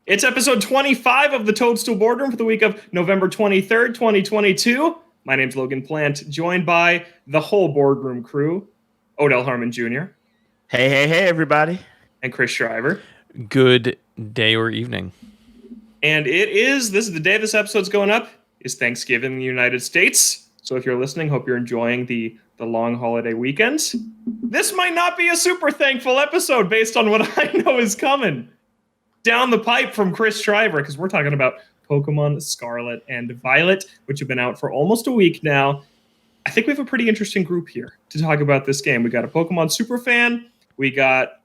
It's episode 25 of the Toadstool Boardroom for the week of November 23rd, 2022. My name's Logan Plant, joined by the whole boardroom crew, Odell Harmon Jr. Hey, everybody. And Chris Shriver. Good day or evening. And this is the day this episode's going up, is Thanksgiving in the United States. So if you're listening, hope you're enjoying the long holiday weekend. This might not be a super thankful episode based on what I know is coming down the pipe from Chris Shriver, because we're talking about Pokemon Scarlet and Violet, which have been out for almost a week now. I think we have a pretty interesting group here to talk about this game. We got a Pokemon super fan. We got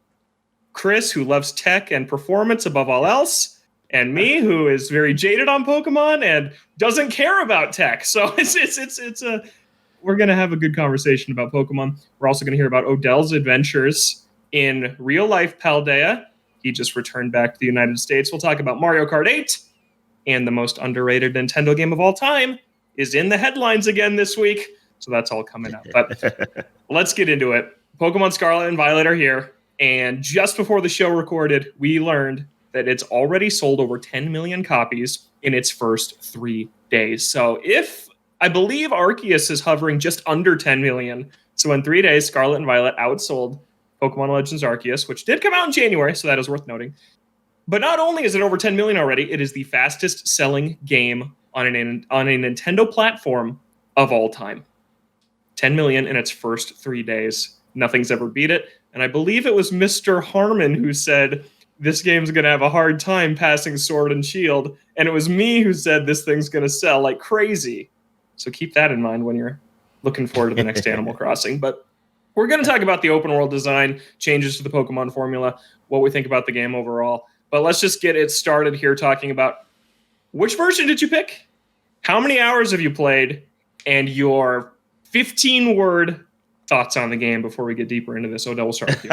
Chris, who loves tech and performance above all else, and me, who is very jaded on Pokemon and doesn't care about tech. So we're gonna have a good conversation about Pokemon. We're also gonna hear about Odell's adventures in real life Paldea. He just returned back to the United States. We'll talk about Mario Kart 8, and the most underrated Nintendo game of all time is in the headlines again this week. So that's all coming up. But let's get into it. Pokemon Scarlet and Violet are here. And just before the show recorded, we learned that it's already sold over 10 million copies in its first 3 days. So I believe Arceus is hovering just under 10 million. So in 3 days, Scarlet and Violet outsold Pokemon Legends Arceus, which did come out in January, so that is worth noting. But not only is it over 10 million already, it is the fastest selling game on a Nintendo platform of all time. 10 million in its first 3 days. Nothing's ever beat it. And I believe it was Mr. Harmon who said, this game's going to have a hard time passing Sword and Shield. And it was me who said this thing's going to sell like crazy. So keep that in mind when you're looking forward to the next Animal Crossing. But we're going to talk about the open world design, changes to the Pokemon formula, what we think about the game overall. But let's just get it started here talking about which version did you pick? How many hours have you played? And your 15-word thoughts on the game before we get deeper into this. Odell, we'll start with you.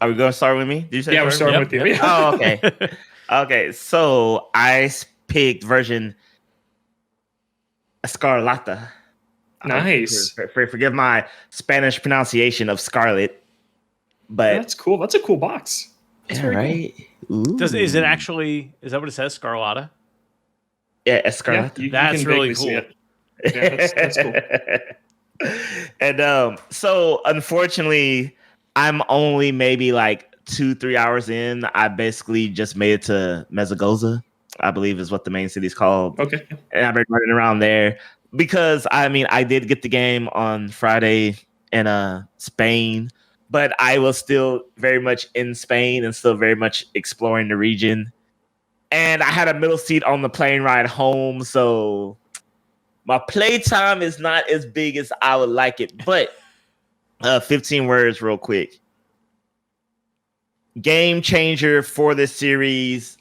Are we going to start with me? Did you say we're starting with you. Yep. Oh, okay. Okay, so I picked version Escarlata. Nice. Forgive my Spanish pronunciation of Scarlet, but that's cool. That's a cool box. That's right. Cool. Is it actually? Is that what it says? Scarlata. Yeah, Escarlata. Yeah, that's really cool. Yeah, that's cool. And so unfortunately, I'm only maybe like 2-3 hours in. I basically just made it to Mezagoza, I believe is what the main city's called. Okay. And I've been running around there. Because, I did get the game on Friday in Spain, but I was still very much in Spain and still very much exploring the region. And I had a middle seat on the plane ride home, so my playtime is not as big as I would like it. But 15 words real quick. Game changer for this series.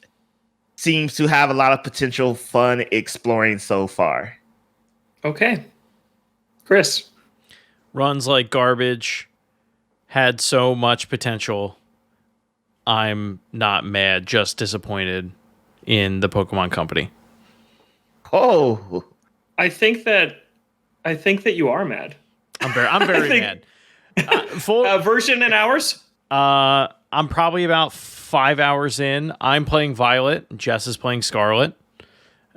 Seems to have a lot of potential fun exploring so far. Okay. Chris. Runs like garbage. Had so much potential. I'm not mad, just disappointed in the Pokemon Company. Oh. I think that you are mad. I'm very mad. Version and hours? I'm probably about 5 hours in. I'm playing Violet. Jess is playing Scarlet.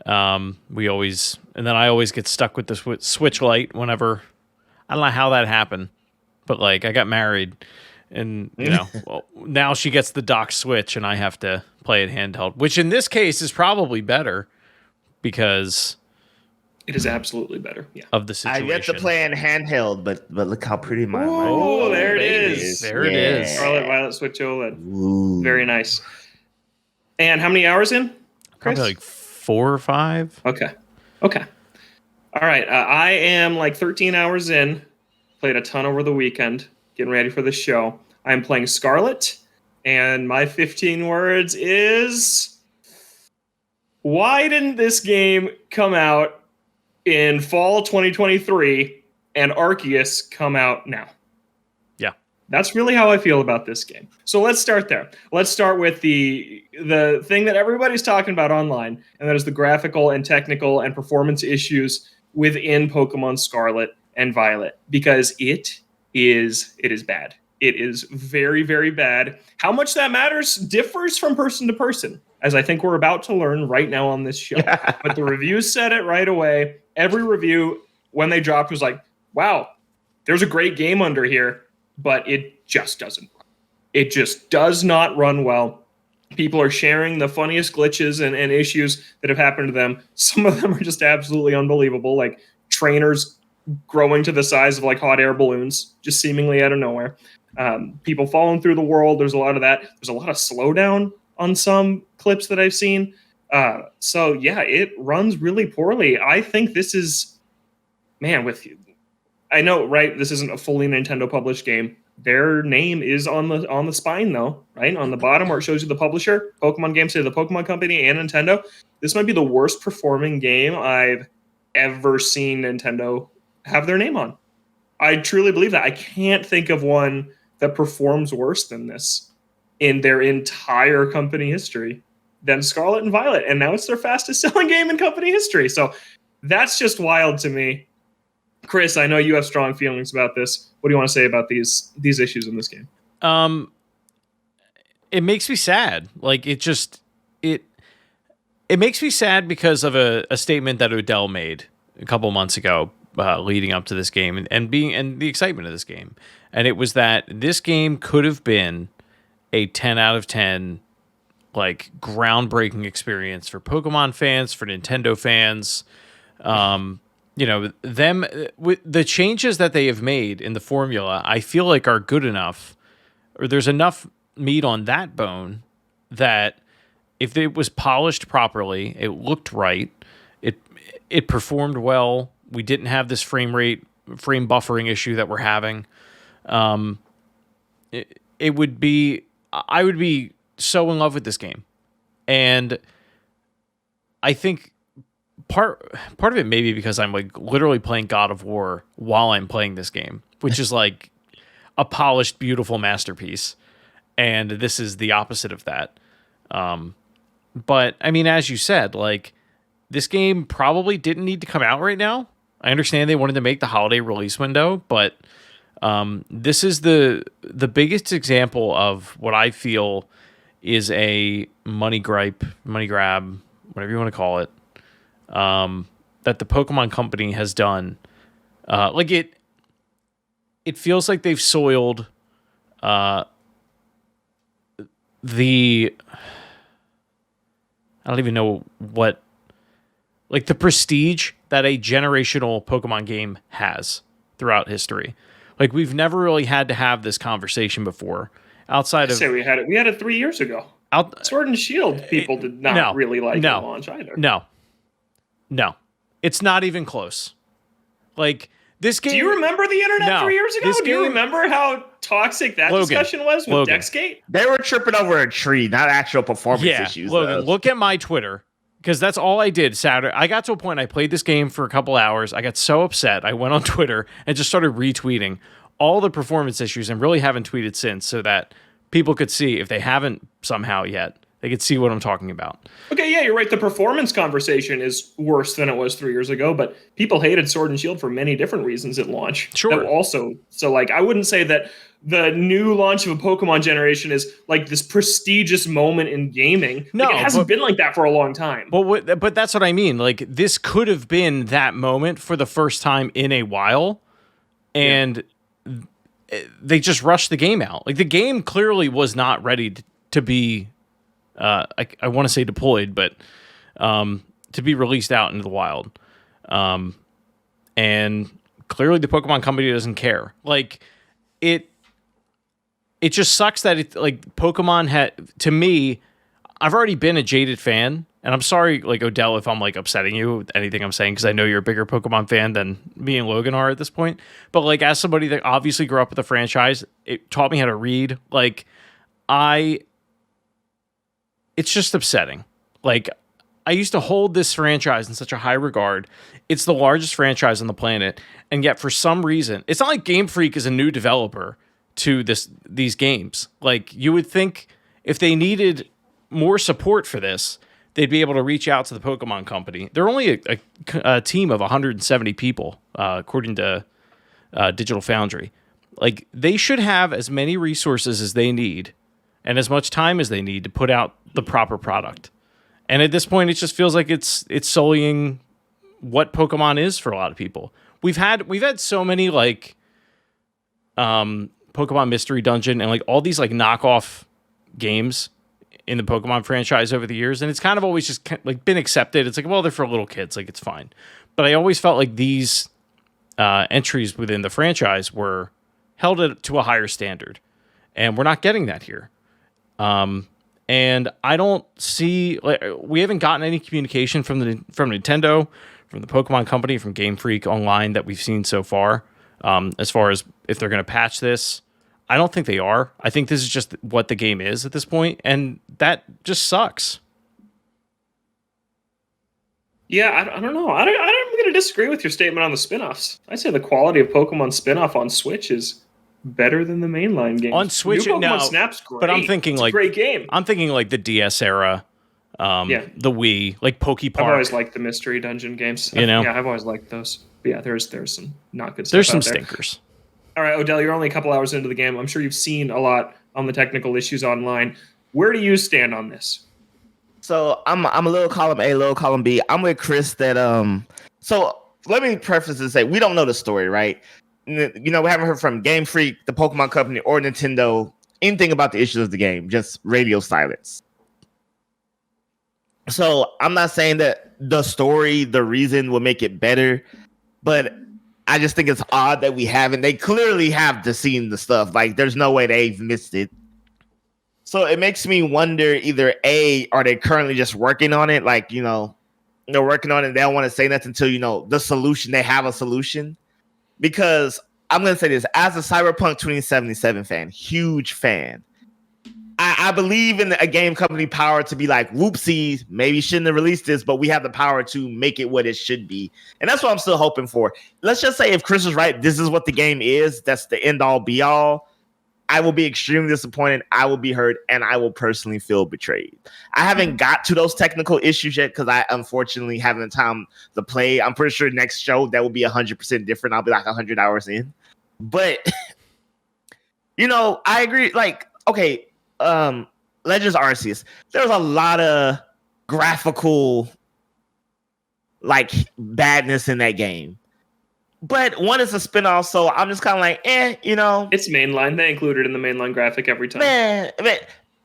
I always get stuck with the Switch Lite whenever. I don't know how that happened, but like I got married, and well, now she gets the dock Switch, and I have to play it handheld, which in this case is probably better because it is absolutely better. Yeah, of the situation. I get to play in handheld, but look how pretty my oh, there it is. There it is. Scarlet, Violet, Switch OLED. Ooh. Very nice. And how many hours in, Chris? Probably like 4 or 5. Okay. All right. I am like 13 hours in. Played a ton over the weekend, getting ready for the show. I'm playing Scarlet, and my 15 words is: why didn't this game come out in fall 2023 and Arceus come out now? Yeah. That's really how I feel about this game. So let's start there. Let's start with the thing that everybody's talking about online, and that is the graphical and technical and performance issues within Pokemon Scarlet and Violet, because it is bad. It is very, very bad. How much that matters differs from person to person, as I think we're about to learn right now on this show. But the reviews said it right away. Every review, when they dropped, was like, wow, there's a great game under here, but it just doesn't run. It just does not run well. People are sharing the funniest glitches and issues that have happened to them. Some of them are just absolutely unbelievable, like trainers growing to the size of like hot air balloons, just seemingly out of nowhere. People falling through the world. There's a lot of that. There's a lot of slowdown on some clips that I've seen. So yeah, it runs really poorly. I think this is, man, I know, right? This isn't a fully Nintendo published game. Their name is on the spine though, right? On the bottom where it shows you the publisher, Pokemon Games, say the Pokemon Company and Nintendo. This might be the worst performing game I've ever seen Nintendo have their name on. I truly believe that. I can't think of one that performs worse than this in their entire company history than Scarlet and Violet. And now it's their fastest selling game in company history. So that's just wild to me. Chris, I know you have strong feelings about this. What do you want to say about these issues in this game? It makes me sad. Like it makes me sad because of a statement that Odell made a couple months ago, leading up to this game and the excitement of this game. And it was that this game could have been a 10 out of 10, like groundbreaking experience for Pokemon fans, for Nintendo fans. Them with the changes that they have made in the formula, I feel like are good enough, or there's enough meat on that bone that if it was polished properly, it looked right, it performed well. We didn't have this frame buffering issue that we're having. I would be so in love with this game. And I think part of it may be because I'm like literally playing God of War while I'm playing this game, which is like a polished, beautiful masterpiece. And this is the opposite of that. But I mean, as you said, like this game probably didn't need to come out right now. I understand they wanted to make the holiday release window, but this is the biggest example of what I feel is a money grab, whatever you want to call it, that the Pokemon Company has done. It feels like they've soiled the... I don't even know what... Like the prestige that a generational Pokemon game has throughout history. Like we've never really had to have this conversation before. Outside of... we had it 3 years ago. Sword and Shield people did not really like at launch either. No. It's not even close. Like this game... Do you remember the internet 3 years ago? Do you remember how toxic that discussion was with Dexgate? They were tripping over a tree, not actual performance issues. Logan, look at my Twitter. Because that's all I did Saturday. I got to a point, I played this game for a couple hours. I got so upset. I went on Twitter and just started retweeting all the performance issues and really haven't tweeted since so that people could see, if they haven't somehow yet, they could see what I'm talking about. Okay, yeah, you're right. The performance conversation is worse than it was 3 years ago, but people hated Sword and Shield for many different reasons at launch. Sure. So like, I wouldn't say that the new launch of a Pokemon generation is like this prestigious moment in gaming. No, like, it hasn't been like that for a long time. But that's what I mean. Like this could have been that moment for the first time in a while, and they just rushed the game out. Like the game clearly was not ready to be, I want to say deployed, but to be released out into the wild. And clearly the Pokemon Company doesn't care. Like it just sucks that it like Pokemon had, to me, I've already been a jaded fan, and I'm sorry, like Odell, if I'm like upsetting you with anything I'm saying, because I know you're a bigger Pokemon fan than me and Logan are at this point. But like as somebody that obviously grew up with the franchise, it taught me how to read. Like it's just upsetting. Like I used to hold this franchise in such a high regard. It's the largest franchise on the planet, and yet for some reason, it's not like Game Freak is a new developer to these games. Like you would think if they needed more support for this, they'd be able to reach out to the Pokemon Company. They're only a team of 170 people, according to Digital Foundry. Like, they should have as many resources as they need and as much time as they need to put out the proper product. And at this point, it just feels like it's sullying what Pokemon is for a lot of people. We've had so many like Pokemon Mystery Dungeon and like all these like knockoff games in the Pokemon franchise over the years, and it's kind of always just like been accepted. It's like, well, they're for little kids, like it's fine. But I always felt like these entries within the franchise were held to a higher standard, and we're not getting that here. And I don't see, like, we haven't gotten any communication from Nintendo, from the Pokemon Company, from Game Freak Online that we've seen so far. As far as if they're going to patch this, I don't think they are. I think this is just what the game is at this point, and that just sucks. Yeah, I don't know. I'm going to disagree with your statement on the spin-offs. I'd say the quality of Pokemon spin-off on Switch is better than the mainline game. On Switch, New Pokemon now, Snap's great. but I'm thinking it's like a great game. I'm thinking like the DS era, the Wii, like Pokepark. I've always liked the Mystery Dungeon games. I've always liked those. But yeah, there's some not good stuff. There's some out there. stinkers. All right, Odell, you're only a couple hours into the game. I'm sure you've seen a lot on the technical issues online. Where do you stand on this? So I'm a little column A, little column B. I'm with Chris that So let me preface and say we don't know the story, right? We haven't heard from Game Freak, the Pokemon Company, or Nintendo anything about the issues of the game. Just radio silence. So I'm not saying that the story, the reason will make it better, but I just think it's odd that we haven't. They clearly have seen the stuff. Like, there's no way they've missed it. So it makes me wonder, either A, are they currently just working on it? Like, they're working on it. They don't want to say nothing until, the solution. They have a solution. Because I'm going to say this, as a Cyberpunk 2077 fan, huge fan, I believe in a game company power to be like, whoopsies, maybe shouldn't have released this, but we have the power to make it what it should be. And that's what I'm still hoping for. Let's just say if Chris is right, this is what the game is. That's the end all be all. I will be extremely disappointed. I will be hurt, and I will personally feel betrayed. I haven't got to those technical issues yet because I unfortunately haven't had time to play. I'm pretty sure next show that will be 100% different. I'll be like 100 hours in. But, I agree. Like, okay, Legends Arceus, there's a lot of graphical like badness in that game. But one is a spinoff, so I'm just kind of like, It's mainline. They include it in the mainline graphic every time. Man,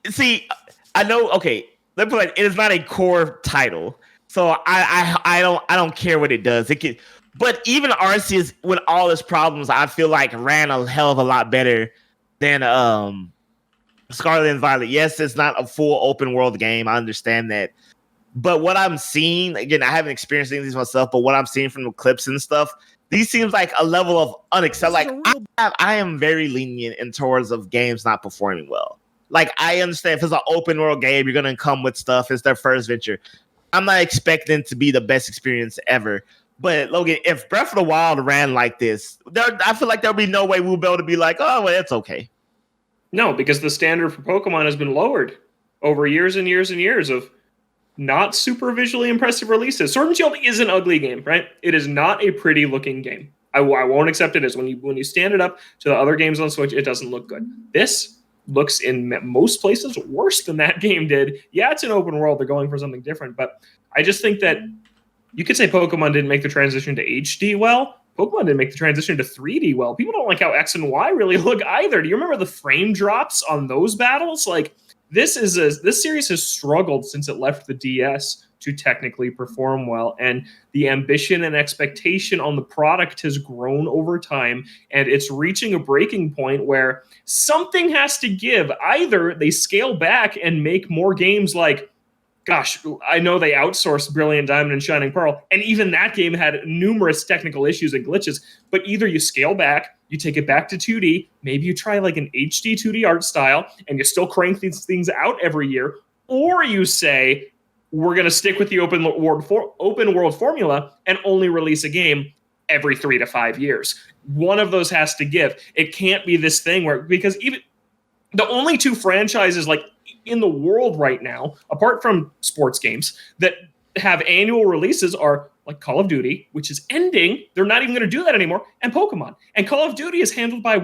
see, I know. Okay, let me put it. It is not a core title, so I don't care what it does. It can, but even Arceus, with all its problems, I feel like ran a hell of a lot better than Scarlet and Violet. Yes, it's not a full open world game. I understand that. But what I'm seeing, again, I haven't experienced any of these myself, but what I'm seeing from the clips and stuff, these seems like a level of unacceptable. Like, I am very lenient in towards of games not performing well. Like, I understand if it's an open world game, you're going to come with stuff. It's their first venture. I'm not expecting it to be the best experience ever. But, Logan, if Breath of the Wild ran like this, I feel like there'll be no way we'll be able to be like, oh, well, it's okay. No, because the standard for Pokemon has been lowered over years and years and years of not super visually impressive releases. Sword and Shield is an ugly game, right? It is not a pretty looking game. I won't accept it as when you stand it up to the other games on Switch, it doesn't look good. This looks in most places worse than that game did. Yeah, it's an open world. They're going for something different, but I just think that you could say Pokemon didn't make the transition to HD well. Pokemon didn't make the transition to 3D well. People don't like how X and Y really look either. Do you remember the frame drops on those battles? Like, this series has struggled since it left the DS to technically perform well, and the ambition and expectation on the product has grown over time, and it's reaching a breaking point where something has to give. Either they scale back and make more games like, gosh, I know they outsourced Brilliant Diamond and Shining Pearl, and even that game had numerous technical issues and glitches, but either you scale back, you take it back to 2D, maybe you try like an HD 2D art style, and you still crank these things out every year, or you say, we're going to stick with the open world formula and only release a game every 3 to 5 years. One of those has to give. It can't be this thing where, because even the only two franchises like in the world right now, apart from sports games, that have annual releases are like Call of Duty, which is ending. They're not even going to do that anymore. And Pokemon. And Call of Duty is handled by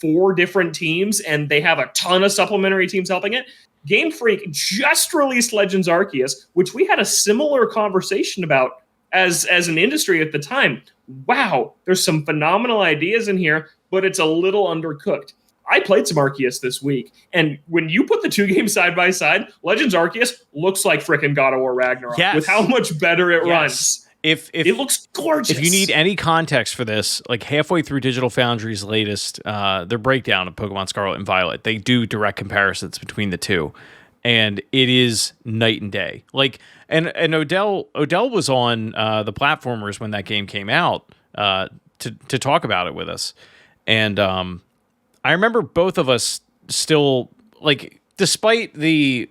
4 different teams, and they have a ton of supplementary teams helping it. Game Freak just released Legends Arceus, which we had a similar conversation about as an industry at the time. Wow, there's some phenomenal ideas in here, but it's a little undercooked. I played some Arceus this week, and when you put the 2 games side by side, Legends Arceus looks like frickin' God of War Ragnarok with how much better it runs. If it looks gorgeous. If you need any context for this, like halfway through Digital Foundry's latest, their breakdown of Pokemon Scarlet and Violet, they do direct comparisons between the two, and it is night and day. Like, and Odell was on the Platformers when that game came out to talk about it with us, and I remember both of us still, like, despite the,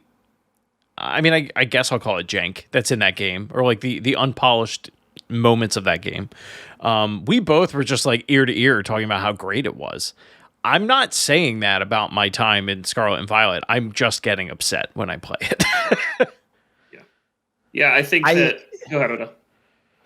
I mean, I guess I'll call it jank that's in that game, or like the unpolished moments of that game. We both were just like ear to ear talking about how great it was. I'm not saying that about my time in Scarlet and Violet. I'm just getting upset when I play it. Yeah, I think that. Go ahead, Oda.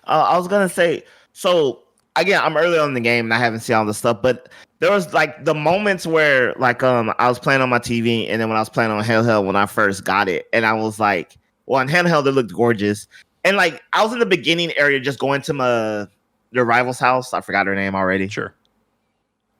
I was gonna say, so again, I'm early on in the game and I haven't seen all this stuff, but there was like the moments where like I was playing on my TV, and then when I was playing on handheld when I first got it, and I was like, well, on handheld it looked gorgeous, and like I was in the beginning area just going to the rival's house. I forgot her name already. Sure,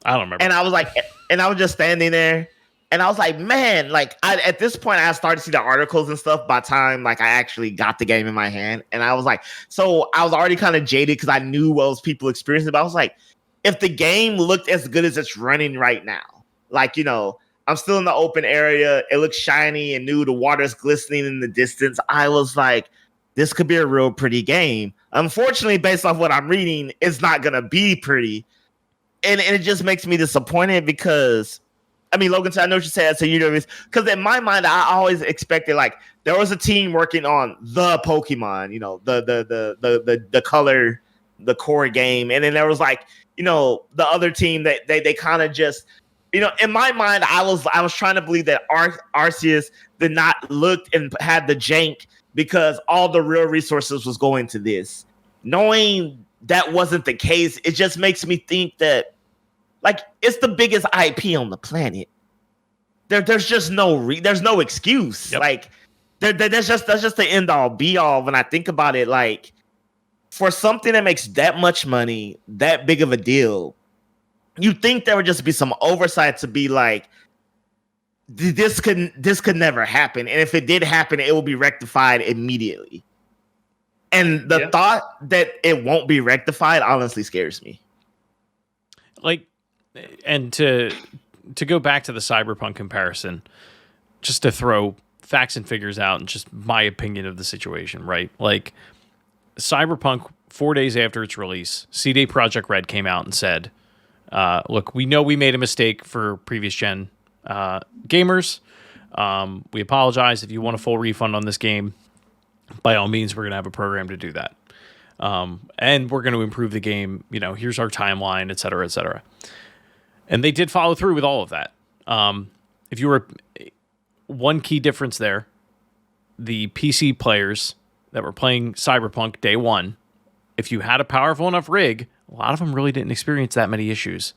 I don't remember. And I was like, and I was just standing there, and I was like, man, like at this point I started to see the articles and stuff by the time like I actually got the game in my hand, and I was like, so I was already kind of jaded because I knew what was people experiencing, but I was like, if the game looked as good as it's running right now, like, you know, I'm still in the open area, it looks shiny and new, the water's glistening in the distance, I was like, this could be a real pretty game. Unfortunately, based off what I'm reading, it's not gonna be pretty, and it just makes me disappointed because, I mean, Logan, I know what you said, so you know this, because in my mind, I always expected like there was a team working on the Pokemon, you know, the color, the core game, and then there was like, you know, the other team that they kind of just, you know, in my mind, I was trying to believe that Arceus did not look and had the jank because all the real resources was going to this. Knowing that wasn't the case, it just makes me think that, like, it's the biggest IP on the planet. There's just there's no excuse. Yep. Like, that's just the end all be all when I think about it. Like, for something that makes that much money, that big of a deal, you think there would just be some oversight to be like, this could never happen, and if it did happen, it will be rectified immediately. And the thought that it won't be rectified honestly scares me. Like, and to go back to the Cyberpunk comparison, just to throw facts and figures out and just my opinion of the situation, right? Like, Cyberpunk, 4 days after its release, CD Projekt Red came out and said, look, we know we made a mistake for previous gen gamers. We apologize. If you want a full refund on this game, by all means, we're going to have a program to do that. And we're going to improve the game. You know, here's our timeline, et cetera, et cetera. And they did follow through with all of that. If you were one key difference there, the PC players that were playing Cyberpunk day one, if you had a powerful enough rig, a lot of them really didn't experience that many issues.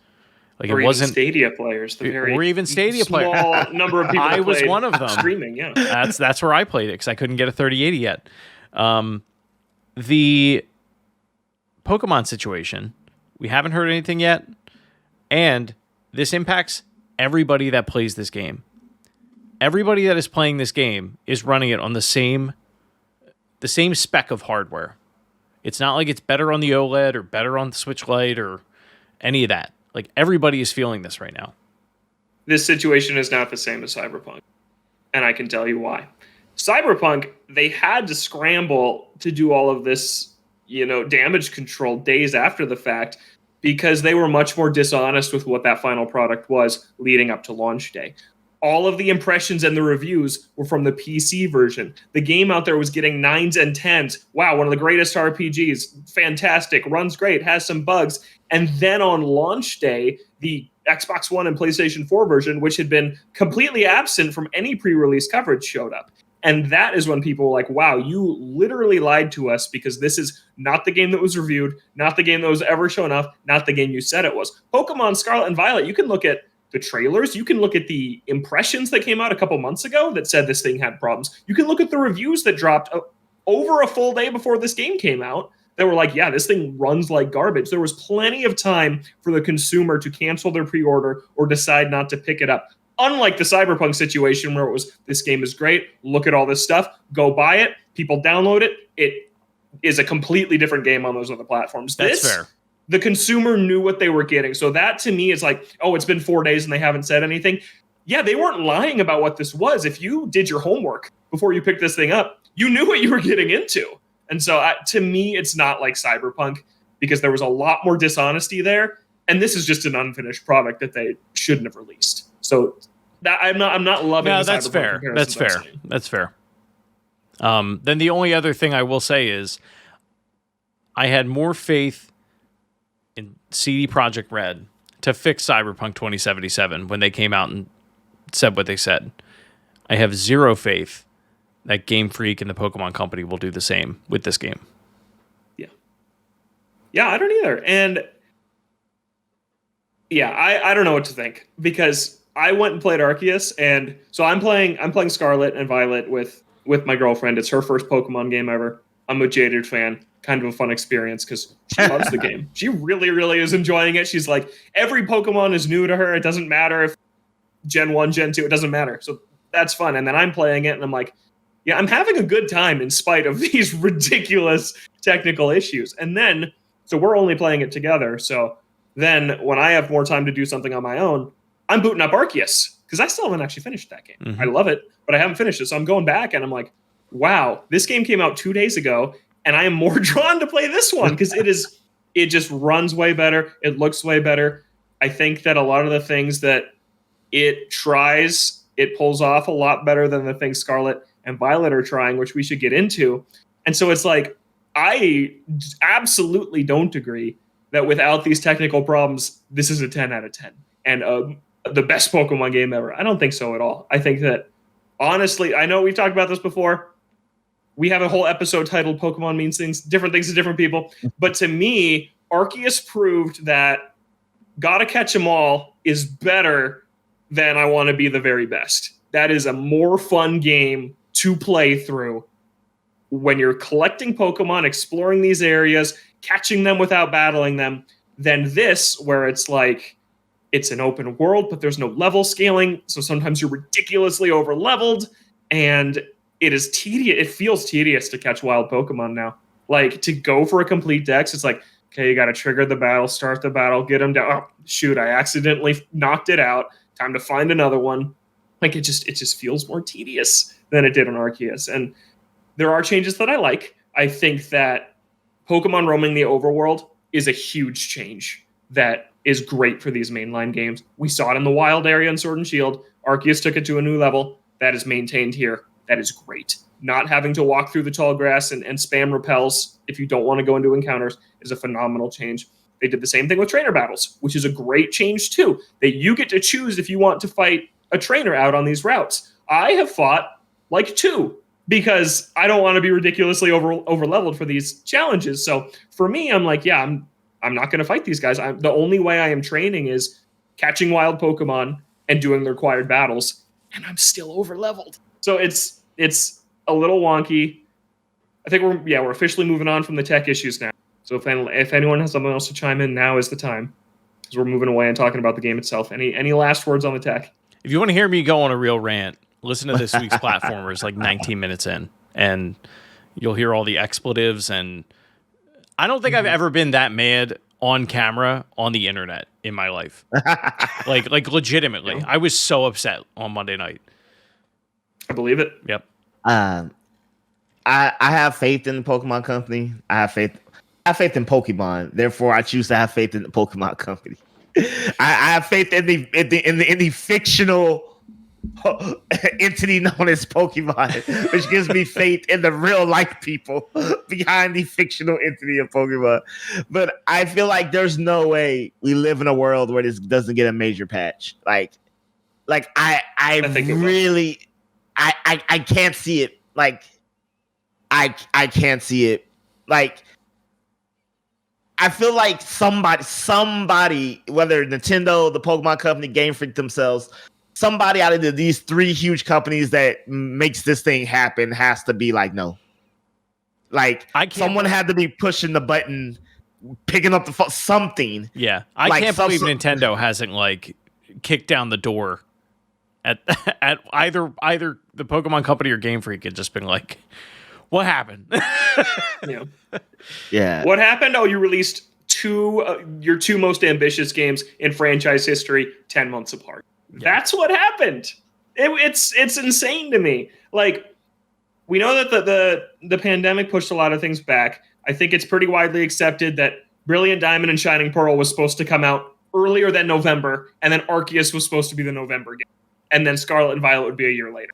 Like, or it wasn't Stadia players, or even Stadia players. Small number of people. I was one of them. Streaming, yeah. That's where I played it because I couldn't get a 3080 yet. The Pokemon situation, we haven't heard anything yet, and this impacts everybody that plays this game. Everybody that is playing this game is running it on the same spec of hardware. It's not like it's better on the OLED or better on the Switch Lite or any of that. Like, everybody is feeling this right now. This situation is not the same as Cyberpunk, and I can tell you why. Cyberpunk, they had to scramble to do all of this, you know, damage control days after the fact because they were much more dishonest with what that final product was leading up to launch day. All of the impressions and the reviews were from the PC version. The game out there was getting 9s and 10s. Wow, one of the greatest RPGs. Fantastic. Runs great. Has some bugs. And then on launch day, the Xbox One and PlayStation 4 version, which had been completely absent from any pre-release coverage, showed up. And that is when people were like, wow, you literally lied to us because this is not the game that was reviewed, not the game that was ever shown up, not the game you said it was. Pokemon Scarlet and Violet, you can look at the trailers, you can look at the impressions that came out a couple months ago that said this thing had problems. You can look at the reviews that dropped over a full day before this game came out that were like, yeah, this thing runs like garbage. There was plenty of time for the consumer to cancel their pre-order or decide not to pick it up. Unlike the Cyberpunk situation where it was, this game is great, look at all this stuff, go buy it, people download it. It is a completely different game on those other platforms. That's fair. The consumer knew what they were getting. So that to me is like, oh, it's been 4 days and they haven't said anything. Yeah, they weren't lying about what this was. If you did your homework before you picked this thing up, you knew what you were getting into. And so to me, it's not like Cyberpunk because there was a lot more dishonesty there. And this is just an unfinished product that they shouldn't have released. So that I'm not loving. No, the that's Cyberpunk fair. comparisons That's I'm fair. seeing. That's fair. Then the only other thing I will say is I had more faith in CD Projekt Red to fix Cyberpunk 2077 when they came out and said what they said. I have zero faith that Game Freak and the Pokemon Company will do the same with this game. Yeah, I don't either. And yeah, I don't know what to think because I went and played Arceus, and so I'm playing Scarlet and Violet with my girlfriend. It's her first Pokemon game ever. I'm a jaded fan. Kind of a fun experience because she loves the game. She really, really is enjoying it. She's like, every Pokemon is new to her. It doesn't matter if Gen 1, Gen 2, it doesn't matter. So that's fun. And then I'm playing it, and I'm like, yeah, I'm having a good time in spite of these ridiculous technical issues. And then, so we're only playing it together. So then when I have more time to do something on my own, I'm booting up Arceus because I still haven't actually finished that game. Mm-hmm. I love it, but I haven't finished it. So I'm going back and I'm like, wow, this game came out 2 days ago and I am more drawn to play this one because it just runs way better. It looks way better. I think that a lot of the things that it tries, it pulls off a lot better than the things Scarlet and Violet are trying, which we should get into. And so it's like, I absolutely don't agree that without these technical problems, this is a 10 out of 10 and the best Pokemon game ever. I don't think so at all. I think that, honestly, I know we've talked about this before. We have a whole episode titled Pokemon Means Different Things to Different People. But to me, Arceus proved that Gotta Catch 'Em All is better than I Want to Be the Very Best. That is a more fun game to play through when you're collecting Pokemon, exploring these areas, catching them without battling them, than this, where it's like, it's an open world, but there's no level scaling. So sometimes you're ridiculously over leveled and it is tedious. It feels tedious to catch wild Pokemon now. Like to go for a complete dex, it's like, okay, you got to trigger the battle, start the battle, get them down. Oh, shoot, I accidentally knocked it out. Time to find another one. Like it just feels more tedious than it did on Arceus. And there are changes that I like. I think that Pokemon roaming the overworld is a huge change that is great for these mainline games. We saw it in the wild area in Sword and Shield. Arceus took it to a new level. That is maintained here. That is great. Not having to walk through the tall grass and spam repels if you don't want to go into encounters is a phenomenal change. They did the same thing with trainer battles, which is a great change too. That you get to choose if you want to fight a trainer out on these routes. I have fought like 2 because I don't want to be ridiculously over leveled for these challenges. So for me, I'm like, yeah, I'm not going to fight these guys. The only way I am training is catching wild Pokemon and doing the required battles, and I'm still over leveled. So it's a little wonky. I think we're officially moving on from the tech issues now. So if anyone has something else to chime in, now is the time because we're moving away and talking about the game itself. Any last words on the tech? If you want to hear me go on a real rant, listen to this week's Platformers like 19 minutes in, and you'll hear all the expletives. And I don't think I've ever been that mad on camera on the internet in my life. like legitimately. Yeah. I was so upset on Monday night. I believe it. Yep. I have faith in the Pokemon Company. I have faith in Pokemon. Therefore, I choose to have faith in the Pokemon Company. I have faith in the fictional entity known as Pokemon, which gives me faith in the real life people behind the fictional entity of Pokemon. But I feel like there's no way we live in a world where this doesn't get a major patch. Like I I can't see it. Like, I can't see it. Like, I feel like somebody, whether Nintendo, the Pokemon Company, Game Freak themselves, somebody out of these three huge companies that makes this thing happen has to be like, no. Like, someone had to be pushing the button, picking up the phone, something. Yeah, I like, can't believe Nintendo hasn't like kicked down the door at either the Pokemon Company or Game Freak had just been like, what happened? Yeah. What happened? Oh, you released your two most ambitious games in franchise history 10 months apart. Yeah. That's what happened. It's insane to me. Like, we know that the pandemic pushed a lot of things back. I think it's pretty widely accepted that Brilliant Diamond and Shining Pearl was supposed to come out earlier than November, and then Arceus was supposed to be the November game, and then Scarlet and Violet would be a year later.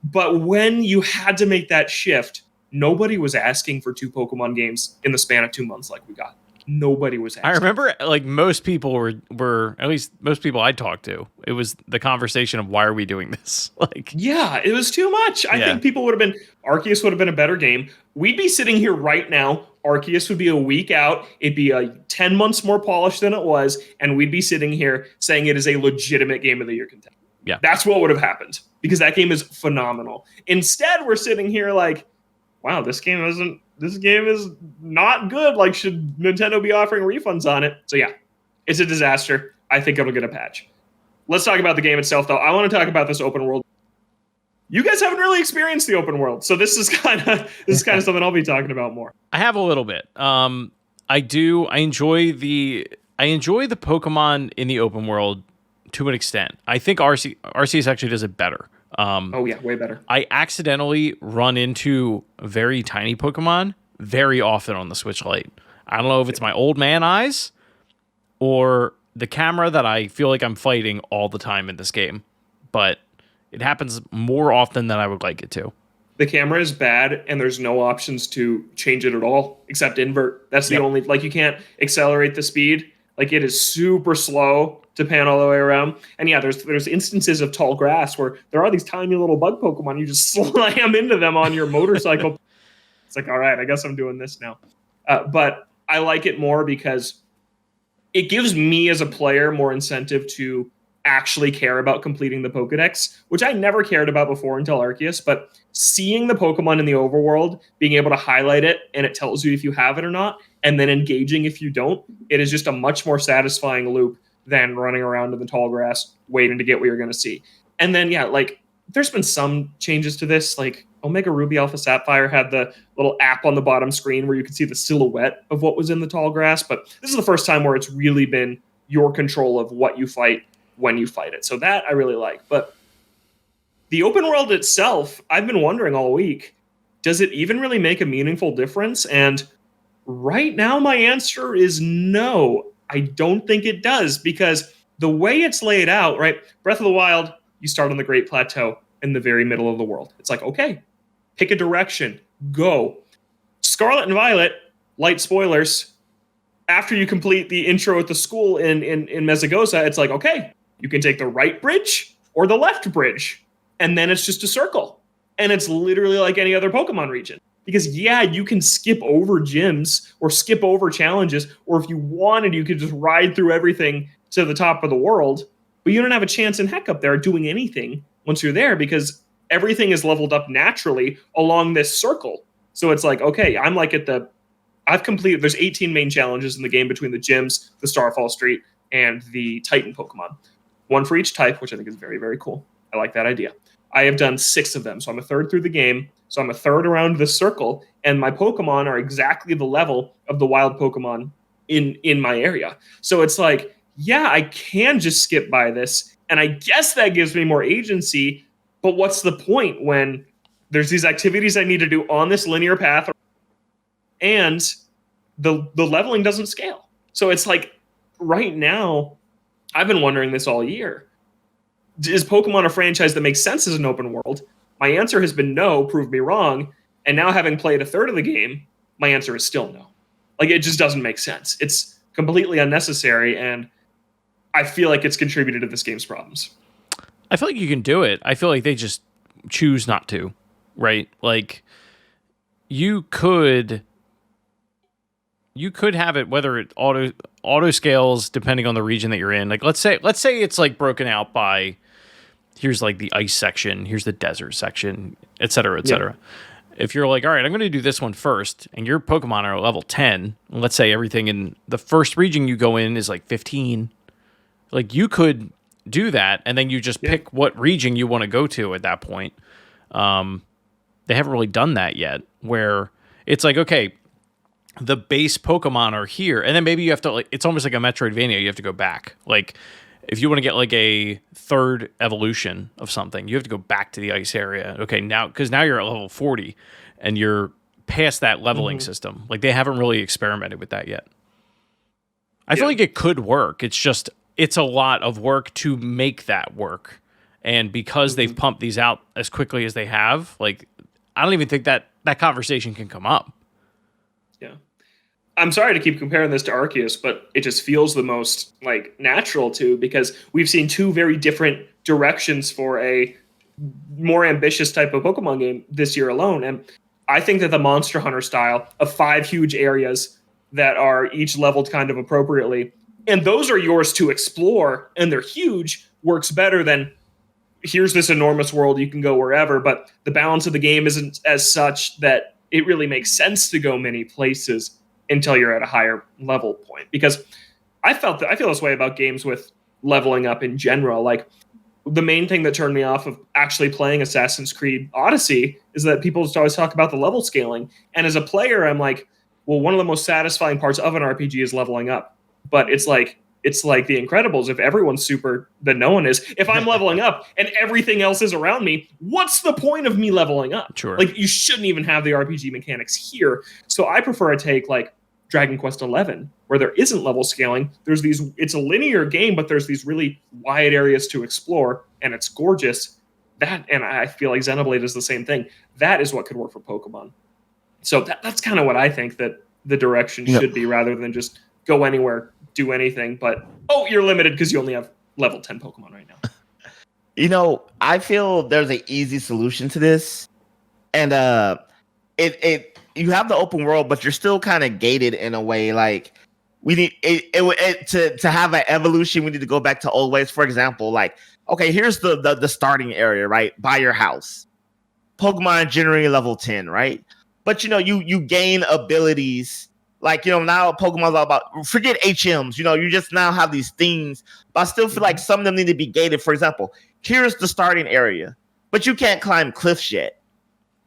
But when you had to make that shift, nobody was asking for 2 Pokemon games in the span of 2 months like we got. Nobody was asking. I remember, like, most people were at least most people I talked to, it was the conversation of, why are we doing this? Like, yeah, it was too much. I think people would have been, Arceus would have been a better game. We'd be sitting here right now. Arceus would be a week out. It'd be 10 months more polished than it was. And we'd be sitting here saying it is a legitimate Game of the Year contender. Yeah. That's what would have happened, because that game is phenomenal. Instead, we're sitting here like, wow, this game is not good. Like, should Nintendo be offering refunds on it? So yeah, it's a disaster. I think it'll get a patch. Let's talk about the game itself, though. I want to talk about this open world. You guys haven't really experienced the open world, so this is kind of something I'll be talking about more. I have a little bit. I enjoy the Pokemon in the open world to an extent. I think Arceus actually does it better. Oh yeah, way better. I accidentally run into very tiny Pokemon very often on the Switch Lite. I don't know if it's my old man eyes or the camera that I feel like I'm fighting all the time in this game, but it happens more often than I would like it to. The camera is bad, and there's no options to change it at all except invert. That's the only, like, you can't accelerate the speed. Like, it is super slow to pan all the way around. And yeah, there's instances of tall grass where there are these tiny little bug Pokemon. You just slam into them on your motorcycle. It's like, all right, I guess I'm doing this now. But I like it more because it gives me as a player more incentive to actually care about completing the Pokedex, which I never cared about before until Arceus. But seeing the Pokemon in the overworld, being able to highlight it, and it tells you if you have it or not, and then engaging if you don't, it is just a much more satisfying loop than running around in the tall grass waiting to get what you're going to see. And then, yeah, like, there's been some changes to this. Like, Omega Ruby Alpha Sapphire had the little app on the bottom screen where you could see the silhouette of what was in the tall grass. But this is the first time where it's really been your control of what you fight when you fight it. So that I really like. But the open world itself, I've been wondering all week, does it even really make a meaningful difference? And right now, my answer is no. I don't think it does, because the way it's laid out, right? Breath of the Wild, you start on the Great Plateau in the very middle of the world. It's like, okay, pick a direction, go. Scarlet and Violet, light spoilers, after you complete the intro at the school in Mesagoza, it's like, okay, you can take the right bridge or the left bridge. And then it's just a circle. And it's literally like any other Pokemon region. Because, yeah, you can skip over gyms or skip over challenges, or if you wanted, you could just ride through everything to the top of the world, but you don't have a chance in heck up there doing anything once you're there, because everything is leveled up naturally along this circle. So it's like, okay, I'm like I've completed, there's 18 main challenges in the game between the gyms, the Starfall Street, and the Titan Pokemon. One for each type, which I think is very, very cool. I like that idea. I have done 6 of them, so I'm a third through the game. So I'm a third around the circle, and my Pokemon are exactly the level of the wild Pokemon in my area. So it's like, yeah, I can just skip by this, and I guess that gives me more agency, but what's the point when there's these activities I need to do on this linear path, and the leveling doesn't scale? So it's like, right now, I've been wondering this all year. Is Pokemon a franchise that makes sense as an open world? My answer has been no, prove me wrong. And now, having played a third of the game, my answer is still no. Like, it just doesn't make sense. It's completely unnecessary, and I feel like it's contributed to this game's problems. I feel like you can do it. I feel like they just choose not to, right? Like you could have it whether it auto scales depending on the region that you're in. Like let's say it's like broken out by here's like the ice section, here's the desert section, et cetera, et cetera. If you're like, all right, I'm going to do this one first, and your Pokemon are level 10, and let's say everything in the first region you go in is like 15, like you could do that, and then you just pick what region you want to go to at that point. They haven't really done that yet, where it's like, okay, the base Pokemon are here, and then maybe you have to, like, it's almost like a Metroidvania, you have to go back. Like, if you want to get like a third evolution of something, you have to go back to the ice area. Okay, now, because now you're at level 40, and you're past that leveling system. Like, they haven't really experimented with that yet. I feel like it could work. It's just, it's a lot of work to make that work. And because they've pumped these out as quickly as they have, like, I don't even think that conversation can come up. Yeah. I'm sorry to keep comparing this to Arceus, but it just feels the most like natural to, because we've seen two very different directions for a more ambitious type of Pokemon game this year alone. And I think that the Monster Hunter style of 5 huge areas that are each leveled kind of appropriately, and those are yours to explore, and they're huge, works better than here's this enormous world, you can go wherever, but the balance of the game isn't as such that it really makes sense to go many places until you're at a higher level point. Because I feel this way about games with leveling up in general. Like, the main thing that turned me off of actually playing Assassin's Creed Odyssey is that people just always talk about the level scaling. And as a player, I'm like, well, one of the most satisfying parts of an RPG is leveling up. But it's like The Incredibles. If everyone's super, then no one is. If I'm leveling up and everything else is around me, what's the point of me leveling up? Sure. Like, you shouldn't even have the RPG mechanics here. So I prefer a take like Dragon Quest XI, where there isn't level scaling. It's a linear game, but there's these really wide areas to explore, and it's gorgeous. And I feel like Xenoblade is the same thing. That is what could work for Pokemon. So that's kind of what I think that the direction should be, rather than just go anywhere, do anything, but you're limited because you only have level 10 Pokemon right now. I feel there's an easy solution to this, and you have the open world, but you're still kind of gated in a way. Like, we need to have an evolution. We need to go back to old ways. For example, like, okay, here's the starting area, right, by your house. Pokemon generally level 10, right? But you gain abilities. Like, now Pokemon's all about, forget HMs, you just now have these things, but I still feel like some of them need to be gated. For example, here's the starting area, but you can't climb cliffs yet.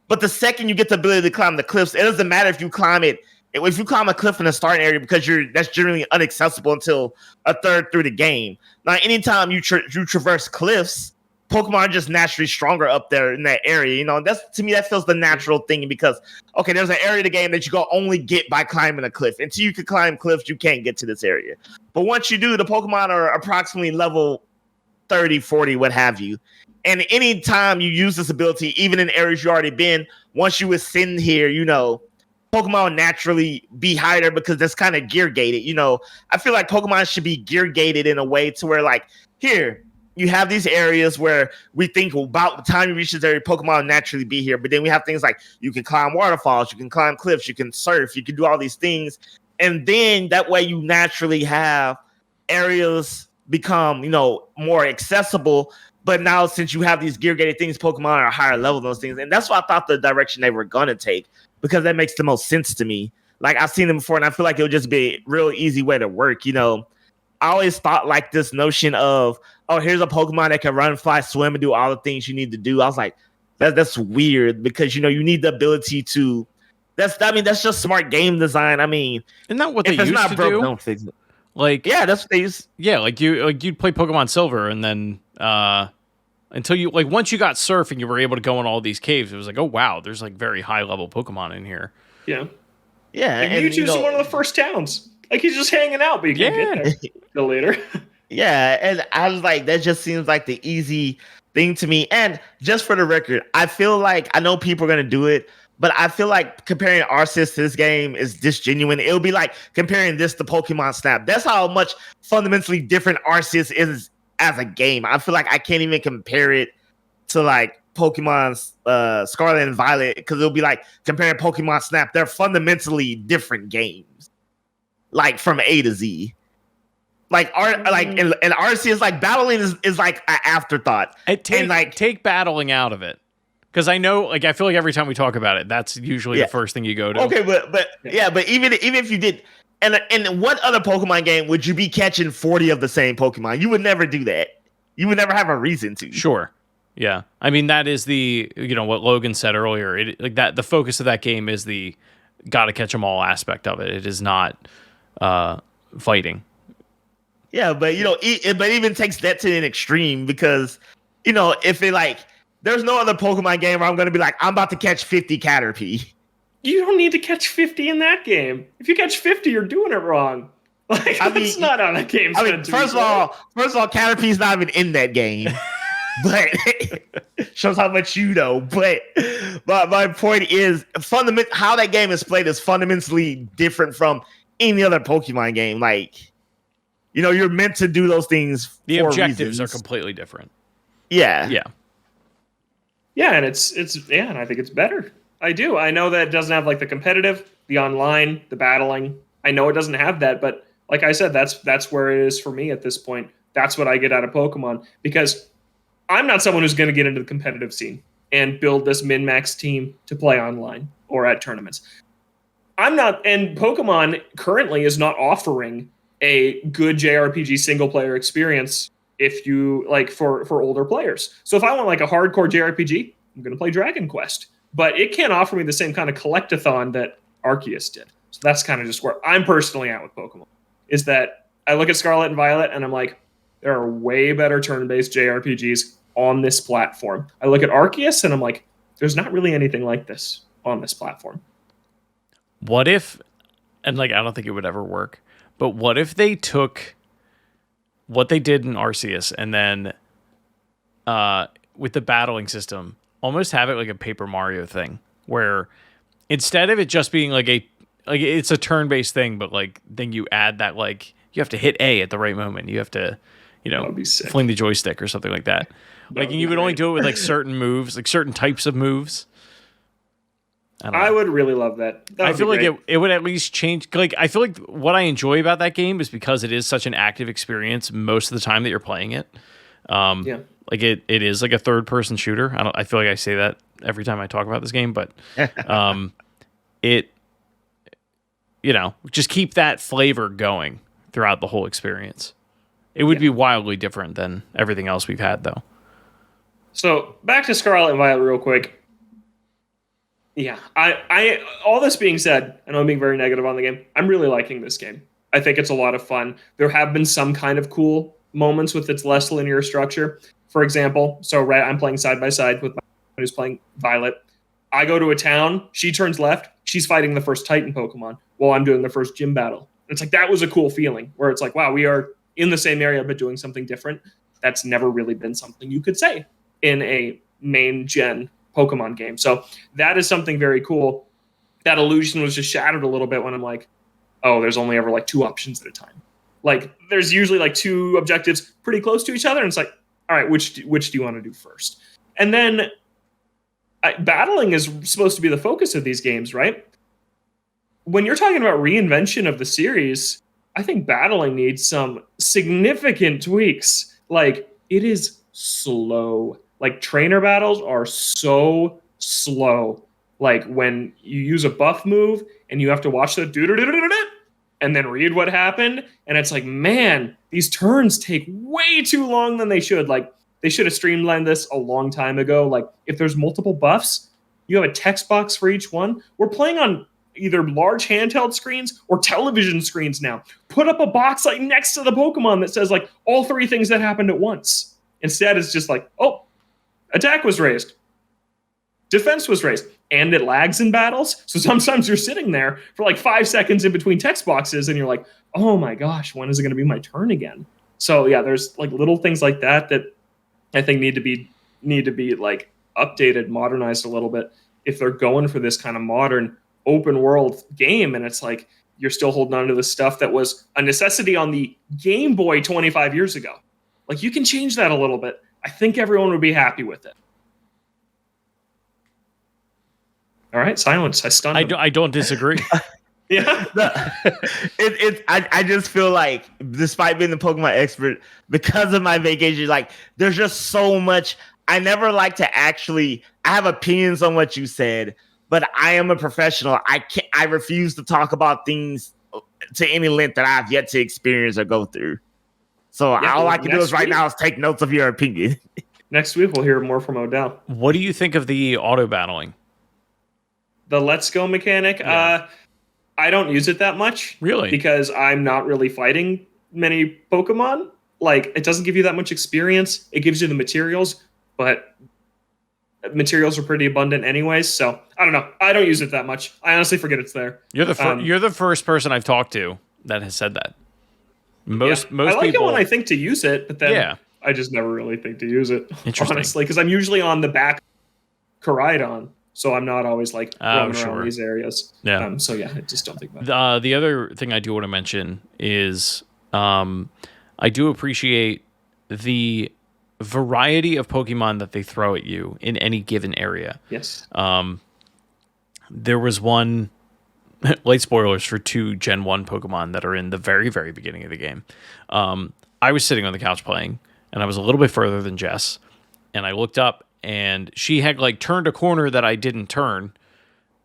But the second you get the ability to climb the cliffs, it doesn't matter if you climb it. If you climb a cliff in the starting area, because that's generally inaccessible until a third through the game. Now, anytime you traverse cliffs, Pokemon are just naturally stronger up there in that area. That's, to me, that feels the natural thing, because, okay, there's an area of the game that you can only get by climbing a cliff. Until you can climb cliffs, you can't get to this area. But once you do, the Pokemon are approximately level 30, 40, what have you. And any time you use this ability, even in areas you already been, once you ascend here, Pokemon naturally be higher, because that's kind of gear gated. I feel like Pokemon should be gear gated in a way to where, like, here, you have these areas where we think about the time you reach this area, Pokemon naturally be here. But then we have things like you can climb waterfalls, you can climb cliffs, you can surf, you can do all these things. And then that way you naturally have areas become, more accessible. But now, since you have these gear-gated things, Pokemon are higher level than those things. And that's what I thought the direction they were going to take, because that makes the most sense to me. Like, I've seen them before, and I feel like it would just be a real easy way to work. I always thought like this notion of, here's a Pokemon that can run, fly, swim, and do all the things you need to do. I was like, that's weird, because, you need the ability to... That's just smart game design. I mean... Isn't that what they used to do? Don't fix it. Like... Yeah, that's what they use. Yeah, you'd play Pokemon Silver, and then... until you, like, once you got Surf and you were able to go in all these caves, it was like, oh wow, there's like very high level Pokemon in here. Yeah. And Mewtwo's one of the first towns. Like, he's just hanging out, but you can't get there till later. Yeah, and I was like, that just seems like the easy thing to me. And just for the record, I feel like, I know people are gonna do it, but I feel like comparing Arceus to this game is disgenuine. It'll be like comparing this to Pokemon Snap. That's how much fundamentally different Arceus is as a game. I feel like I can't even compare it to like Pokemon Scarlet and Violet because it'll be like comparing Pokemon Snap. They're fundamentally different games, like from A to Z. Like and Arceus, like battling is like an afterthought. Take battling out of it. Because I know, like, I feel like every time we talk about it, that's usually the first thing you go to. Okay, but even if you did, and what other Pokemon game would you be catching 40 of the same Pokemon? You would never do that. You would never have a reason to. Sure. Yeah. I mean, that is what Logan said earlier. The focus of that game is the gotta catch them all aspect of it. It is not fighting. Yeah, but it even takes that to an extreme because if it like. There's no other Pokemon game where I'm going to be like, I'm about to catch 50 Caterpie. You don't need to catch 50 in that game. If you catch 50, you're doing it wrong. Like, it's not on a game. First of all, Caterpie's not even in that game. But shows how much you know. But my point is, how that game is played is fundamentally different from any other Pokemon game. Like, you're meant to do those things. The for objectives reasons. are completely different. Yeah. Yeah. Yeah, and and I think it's better. I do. I know that it doesn't have like the competitive, the online, the battling. I know it doesn't have that, but like I said, that's where it is for me at this point. That's what I get out of Pokemon because I'm not someone who's going to get into the competitive scene and build this min-max team to play online or at tournaments. I'm not, and Pokemon currently is not offering a good JRPG single player experience if you like for older players. So if I want like a hardcore JRPG, I'm going to play Dragon Quest, but it can't offer me the same kind of collectathon that Arceus did. So that's kind of just where I'm personally at with Pokemon, is that I look at Scarlet and Violet and I'm like, there are way better turn-based JRPGs on this platform. I look at Arceus and I'm like, there's not really anything like this on this platform. What if, and like, I don't think it would ever work, but what if they took what they did in Arceus and then with the battling system, almost have it like a Paper Mario thing, where instead of it just being like it's a turn-based thing, but like then you add that like you have to hit A at the right moment. You have to, fling the joystick or something like that. Like you would only do it with like certain moves, like certain types of moves. I would really love that. I feel like it would at least change. Like I feel like what I enjoy about that game is because it is such an active experience most of the time that you're playing it. Like it is like a third person shooter. I feel like I say that every time I talk about this game, but it just keep that flavor going throughout the whole experience. It would be wildly different than everything else we've had, though. So back to Scarlet and Violet real quick. Yeah, I all this being said, I know I'm being very negative on the game. I'm really liking this game. I think it's a lot of fun. There have been some kind of cool moments with its less linear structure. For example, I'm playing side by side with my friend who's playing Violet. I go to a town, she turns left, she's fighting the first Titan Pokemon while I'm doing the first gym battle. And it's like, that was a cool feeling where it's like, wow, we are in the same area but doing something different. That's never really been something you could say in a main gen Pokemon game. So that is something very cool. That illusion was just shattered a little bit when I'm like, oh, there's only ever like two options at a time. Like there's usually like two objectives pretty close to each other. And it's like, all right, which do you want to do first? And then battling is supposed to be the focus of these games, right? When you're talking about reinvention of the series, I think battling needs some significant tweaks. Like it is slow. Like trainer battles are so slow. Like when you use a buff move and you have to watch the and then read what happened. And it's like, man, these turns take way too long than they should. Like they should have streamlined this a long time ago. Like if there's multiple buffs, you have a text box for each one. We're playing on either large handheld screens or television screens now. Put up a box like next to the Pokemon that says like all three things that happened at once. Instead, it's just like, oh, attack was raised. Defense was raised. And it lags in battles. So sometimes you're sitting there for like 5 seconds in between text boxes and you're like, oh my gosh, when is it going to be my turn again? So yeah, there's like little things like that I think need to be like updated, modernized a little bit if they're going for this kind of modern open world game. And it's like, you're still holding on to the stuff that was a necessity on the Game Boy 25 years ago. Like you can change that a little bit. I think everyone would be happy with it. All right, silence. I stunned him. I don't disagree. Yeah. I just feel like, despite being the Pokemon expert, because of my vacation, like there's just so much. I never like to actually. I have opinions on what you said, but I am a professional. I refuse to talk about things to any length that I've yet to experience or go through. So all I can do is right now is take notes of your opinion. Next week we'll hear more from Odell. What do you think of the auto battling? The Let's Go mechanic. Yeah. I don't use it that much. Really? Because I'm not really fighting many Pokemon. Like, it doesn't give you that much experience. It gives you the materials, but materials are pretty abundant anyways. So, I don't know. I don't use it that much. I honestly forget it's there. You're the first person I've talked to that has said that. Most I like people, it when I think to use it, but then yeah. I just never really think to use it. Interesting. Honestly, because I'm usually on the back Koraidon. So I'm not always like roaming around these areas. Yeah. So yeah, I just don't think about it. The other thing I do want to mention is I do appreciate the variety of Pokemon that they throw at you in any given area. Yes. There was one, late spoilers for 2 Gen 1 Pokemon that are in the very, very beginning of the game. I was sitting on the couch playing, and I was a little bit further than Jess, and I looked up, and she had like turned a corner that I didn't turn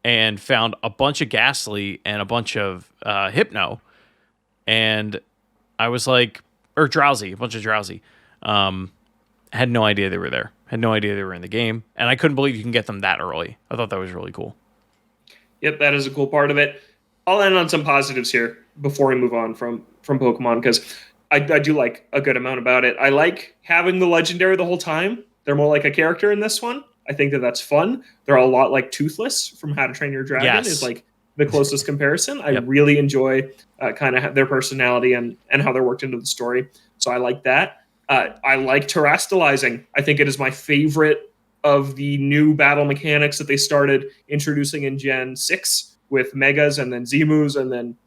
and found a bunch of Ghastly and a bunch of Hypno. And I was like, or Drowsy, a bunch of Drowsy. Had no idea they were there. Had no idea they were in the game. And I couldn't believe you can get them that early. I thought that was really cool. Yep, that is a cool part of it. I'll end on some positives here before we move on from Pokemon, because I do like a good amount about it. I like having the legendary the whole time. They're more like a character in this one. I think that's fun. They're a lot like Toothless from How to Train Your Dragon. Yes. Is like the closest comparison. I really enjoy kind of their personality and how they're worked into the story. So I like that. I like terastallizing. I think it is my favorite of the new battle mechanics that they started introducing in Gen 6 with Megas and then Zemus and then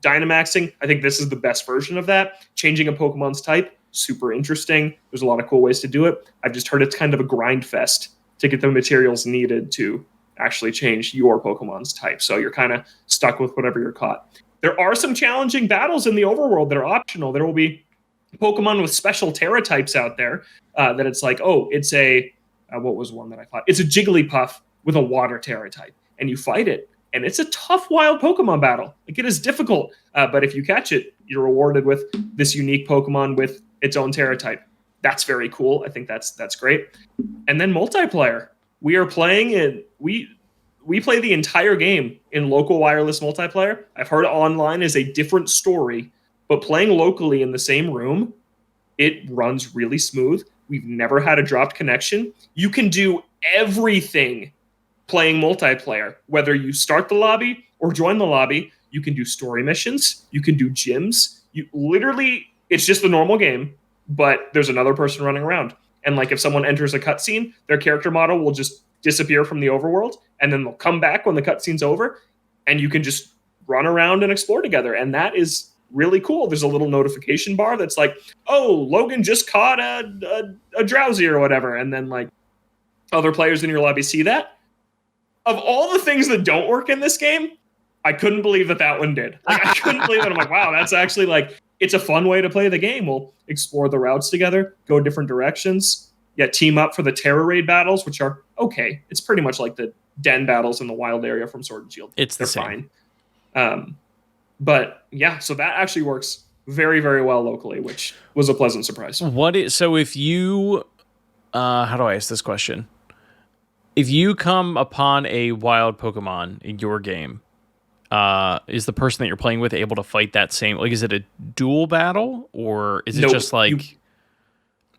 Dynamaxing. I think this is the best version of that. Changing a Pokemon's type. Super interesting. There's a lot of cool ways to do it. I've just heard it's kind of a grind fest to get the materials needed to actually change your Pokemon's type. So you're kind of stuck with whatever you're caught. There are some challenging battles in the overworld that are optional. There will be Pokemon with special Terra types out there that it's like, oh, it's a, what was one that I thought? It's a Jigglypuff with a water Terra type. And you fight it. And it's a tough wild Pokemon battle. Like, it is difficult. But if you catch it, you're rewarded with this unique Pokemon with its own Terra type. That's very cool. I think that's great. And then multiplayer. We are playing it. We play the entire game in local wireless multiplayer. I've heard online is a different story, but playing locally in the same room, it runs really smooth. We've never had a dropped connection. You can do everything playing multiplayer, whether you start the lobby or join the lobby. You can do story missions. You can do gyms. You literally, it's just the normal game, but there's another person running around. And like, if someone enters a cutscene, their character model will just disappear from the overworld, and then they'll come back when the cutscene's over, and you can just run around and explore together. And that is really cool. There's a little notification bar that's like, oh, Logan just caught a Drowsy or whatever. And then like other players in your lobby see that. Of all the things that don't work in this game, I couldn't believe that one did. Like, I couldn't believe it. I'm like, wow, that's actually like, it's a fun way to play the game. We'll explore the routes together, go different directions, yet team up for the Terra Raid battles, which are okay. It's pretty much like the den battles in the wild area from Sword and Shield. They're fine. But yeah, so that actually works very, very well locally, which was a pleasant surprise. So if you, how do I ask this question? If you come upon a wild Pokemon in your game, is the person that you're playing with able to fight that same, like, is it a dual battle, or is it just like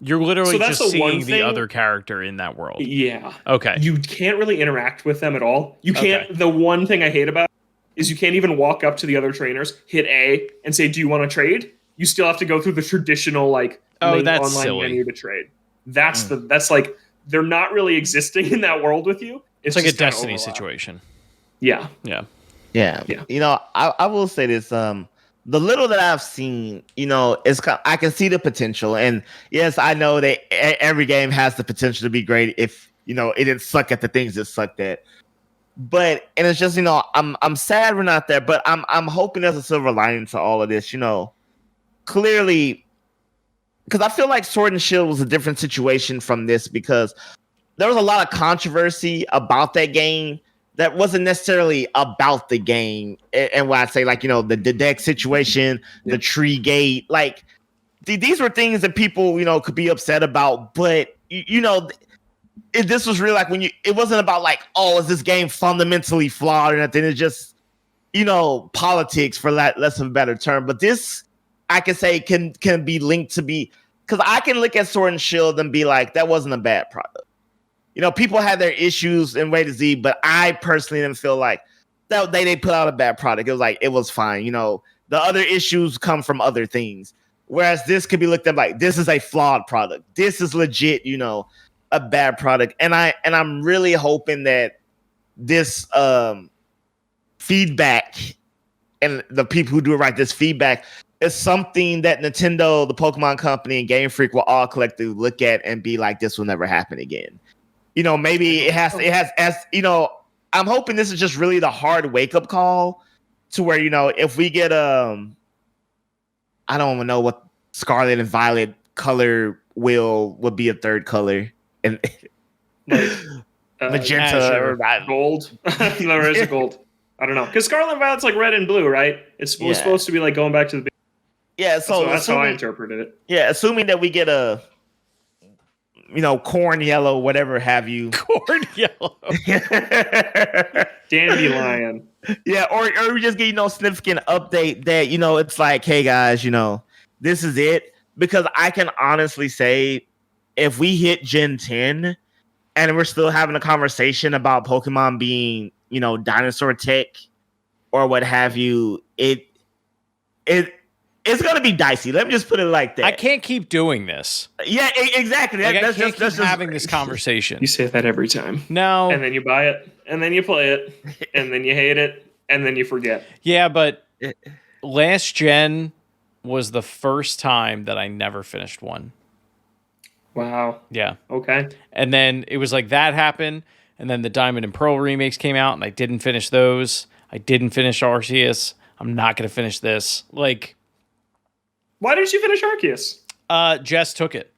you're literally just seeing the other character in that world? Yeah. Okay. You can't really interact with them at all. You can't. Okay. The one thing I hate about it is you can't even walk up to the other trainers, hit A, and say, "Do you want to trade?" You still have to go through the traditional like that's online silly. Menu to trade. That's like, they're not really existing in that world with you. It's like a Destiny situation. Yeah. Yeah. You know, I will say this. The little that I've seen, you know, I can see the potential. And yes, I know that every game has the potential to be great if, you know, it didn't suck at the things it sucked at. But and it's just, I'm sad we're not there, but I'm hoping there's a silver lining to all of this, Clearly, because I feel like Sword and Shield was a different situation from this, because there was a lot of controversy about that game that wasn't necessarily about the game. And when I say, like, the deck situation, the tree gate, like, these were things that people, could be upset about. But, this was really like it wasn't about like, oh, is this game fundamentally flawed or nothing? It's just, politics, for less of a better term. But this, I can say, can be linked to be, because I can look at Sword and Shield and be like, that wasn't a bad product. People had their issues in way to Z, but I personally didn't feel like that they put out a bad product. It was like, it was fine. The other issues come from other things. Whereas this could be looked at like, this is a flawed product. This is legit, a bad product. And I'm really hoping that this feedback and the people who do it right, this feedback is something that Nintendo, the Pokemon Company, and Game Freak will all collectively look at and be like, this will never happen again. Maybe it has, I'm hoping this is just really the hard wake up call to where, if we get, I don't even know what Scarlet and Violet color will be a third color, and like, magenta or gold. There is a gold. I don't know, because Scarlet and Violet's like red and blue, right? It's supposed to be like going back to the. Yeah, so that's how I interpreted it. Yeah, assuming that we get a, corn yellow, whatever have you. Corn yellow. Dandelion. Yeah, or we just get, significant update that, it's like, hey guys, this is it. Because I can honestly say, if we hit Gen 10 and we're still having a conversation about Pokemon being, dinosaur tech or what have you, it's gonna be dicey. Let me just put it like that. I can't keep doing this. Yeah, exactly. I can't keep having this conversation. You say that every time. No. And then you buy it, and then you play it, and then you hate it, and then you forget. Yeah, but last gen was the first time that I never finished one. Wow. Yeah. Okay. And then it was like that happened, and then the Diamond and Pearl remakes came out, and I didn't finish those. I didn't finish Arceus. I'm not going to finish this. Like, why didn't you finish Arceus? Jess took it.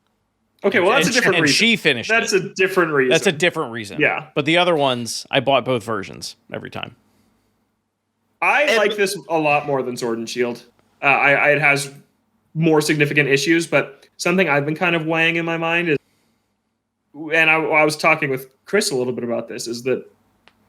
Okay, well, that's a different reason. And she finished it. That's a different reason. That's a different reason. Yeah. But the other ones, I bought both versions every time. I like this a lot more than Sword and Shield. It has more significant issues, but something I've been kind of weighing in my mind is, and I was talking with Chris a little bit about this, is that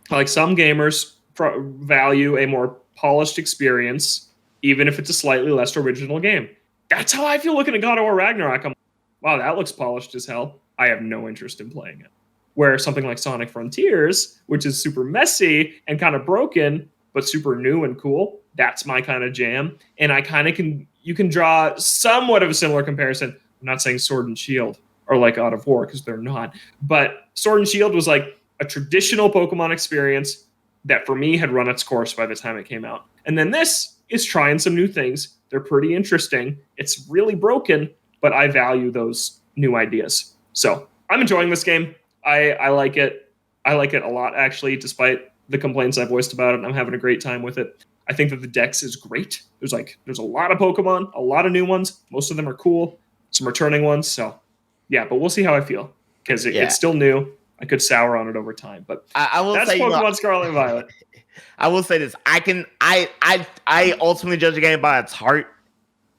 like some gamers value a more polished experience, even if it's a slightly less original game. That's how I feel looking at God of War Ragnarok. I'm, wow, that looks polished as hell. I have no interest in playing it. Where something like Sonic Frontiers, which is super messy and kind of broken, but super new and cool, that's my kind of jam. And I kind of you can draw somewhat of a similar comparison. I'm not saying Sword and Shield are like God of War, because they're not. But Sword and Shield was like a traditional Pokemon experience that for me had run its course by the time it came out. And then this is trying some new things. They're pretty interesting. It's really broken, but I value those new ideas. So I'm enjoying this game. I like it. I like it a lot, actually, despite the complaints I voiced about it. I'm having a great time with it. I think that the dex is great. There's a lot of Pokemon, a lot of new ones. Most of them are cool. Some returning ones. So yeah, but we'll see how I feel, because it's still new. I could sour on it over time, but I will that's say, Pokemon Scarlet and Violet. I will say this: I ultimately judge a game by its heart,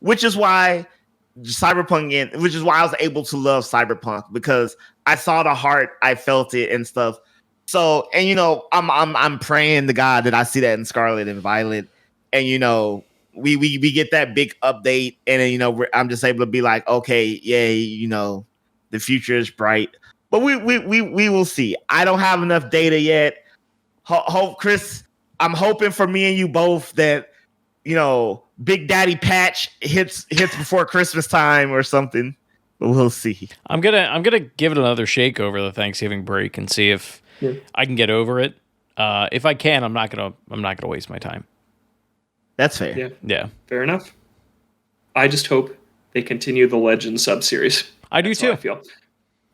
which is why which is why I was able to love Cyberpunk, because I saw the heart, I felt it and stuff. So, and I'm praying to God that I see that in Scarlet and Violet, and we get that big update, and then I'm just able to be like, okay, yay, the future is bright. But we will see. I don't have enough data yet. Hope, Chris, I'm hoping for me and you both that Big Daddy Patch hits before Christmas time or something. But we'll see. I'm gonna give it another shake over the Thanksgiving break and see if I can get over it. If I can, I'm not gonna waste my time. That's fair. Yeah. Fair enough. I just hope they continue the Legend sub-series. I do too. I feel.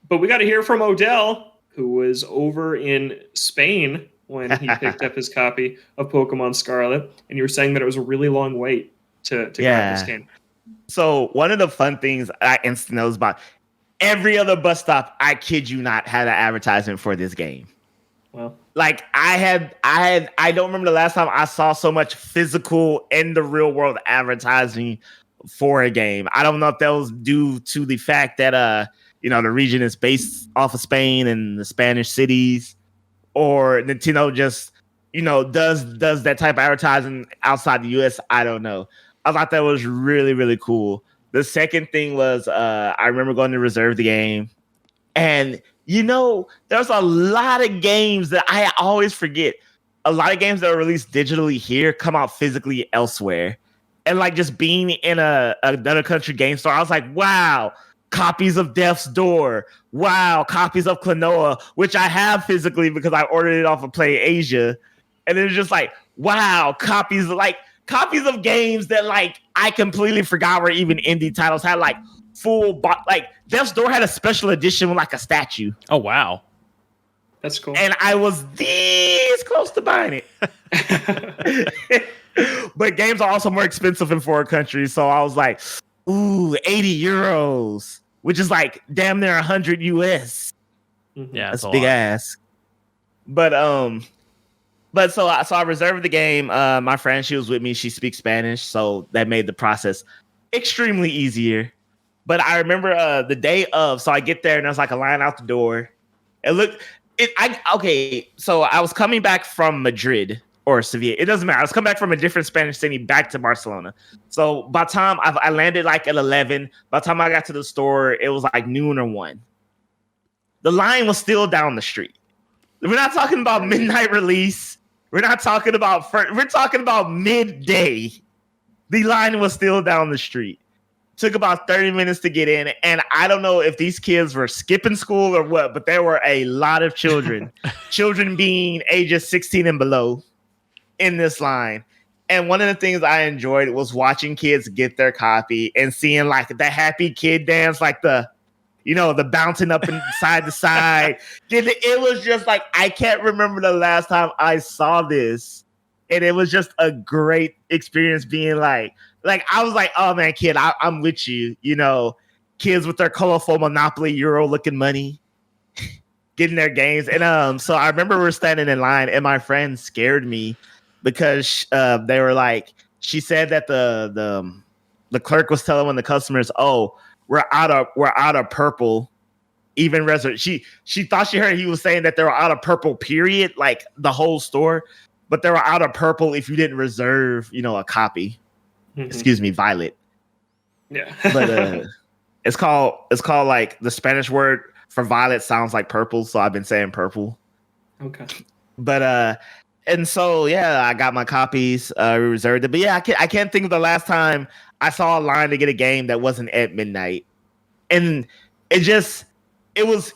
But we got to hear from Odell, who was over in Spain when he picked up his copy of Pokemon Scarlet, and you were saying that it was a really long wait to grab this game. So one of the fun things I instantly know is about every other bus stop, I kid you not, had an advertisement for this game. Well, like I don't remember the last time I saw so much physical in the real world advertising for a game. I don't know if that was due to the fact that the region is based off of Spain and the Spanish cities, or Nintendo just does that type of advertising outside the US. I don't know. I thought that was really, really cool. The second thing was I remember going to reserve the game, and there's a lot of games that I always forget. A lot of games that are released digitally here come out physically elsewhere. And like just being in another country game store, I was like, wow, copies of Death's Door. Wow, copies of Klonoa, which I have physically because I ordered it off of Play Asia. And it's just like, wow, copies of games that like I completely forgot were even indie titles. Had like like Death's Door had a special edition with like a statue. Oh wow, that's cool. And I was this close to buying it. But games are also more expensive in foreign countries, so I was like, ooh, 80 euros, which is like damn near 100 US. Yeah, that's a big ass. But so I reserved the game. My friend, she was with me. She speaks Spanish, so that made the process extremely easier. But I remember the day of, so I get there and there's like a line out the door. So I was coming back from Madrid or Sevilla. It doesn't matter. I was coming back from a different Spanish city back to Barcelona. So by the time I landed like at 11, by the time I got to the store, it was like noon or 1. The line was still down the street. We're not talking about midnight release. We're not talking about we're talking about midday. The line was still down the street. Took about 30 minutes to get in, and I don't know if these kids were skipping school or what, but there were a lot of children, children being ages 16 and below in this line. And one of the things I enjoyed was watching kids get their copy and seeing like the happy kid dance, like the bouncing up and side to side. It was just like, I can't remember the last time I saw this. And it was just a great experience being like I was like, oh man, kid, I'm with you. Kids with their colorful Monopoly Euro looking money, getting their games. And so I remember we were standing in line, and my friend scared me because they were like, she said that the clerk was telling one of the customers, oh, we're out of purple. Even she thought she heard he was saying that they were out of purple, period, like the whole store, but they were out of purple if you didn't reserve, a copy. Mm-hmm. Excuse me, Violet. Yeah. But it's called like the Spanish word for violet sounds like purple, so I've been saying purple. Okay. But and so yeah, I got my copies, reserved it. But yeah, I can't think of the last time I saw a line to get a game that wasn't at midnight. And it was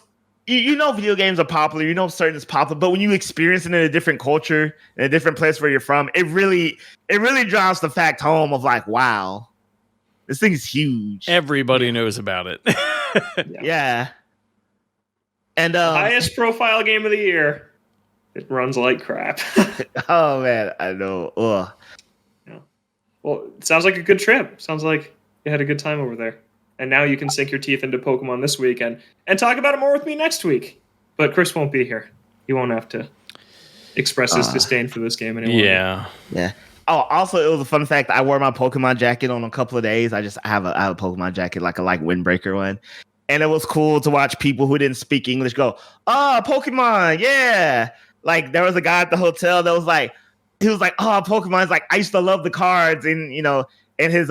video games are popular, certain is popular, but when you experience it in a different culture, in a different place where you're from, it really drives the fact home of like, wow, this thing is huge. Everybody knows about it. Yeah. And highest profile game of the year. It runs like crap. Oh man, I know. Ugh. Yeah. Well, it sounds like a good trip. Sounds like you had a good time over there. And now you can sink your teeth into Pokemon this weekend and talk about it more with me next week. But Chris won't be here. He won't have to express his disdain for this game anymore. Yeah. Yeah. Oh, also, it was a fun fact. I wore my Pokemon jacket on a couple of days. I have a Pokemon jacket, like a windbreaker one. And it was cool to watch people who didn't speak English go, oh, Pokemon, yeah. Like, there was a guy at the hotel that was like, oh, Pokemon. It's like, I used to love the cards. And, and his,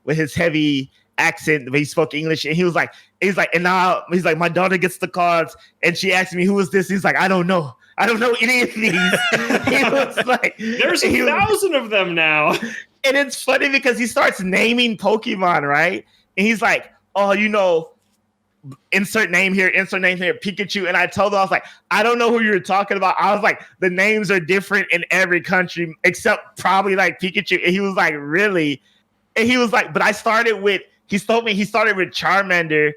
with his heavy accent, but he spoke English, and he's like, and now he's like, my daughter gets the cards, and she asked me, who is this? He's like, I don't know any of these. He was like, there's 1,000 of them now. And it's funny because he starts naming Pokemon, right? And he's like, oh, insert name here, Pikachu. And I told him, I was like, I don't know who you're talking about. I was like, the names are different in every country except probably like Pikachu. And he was like, really? And he was like, but he told me he started with Charmander,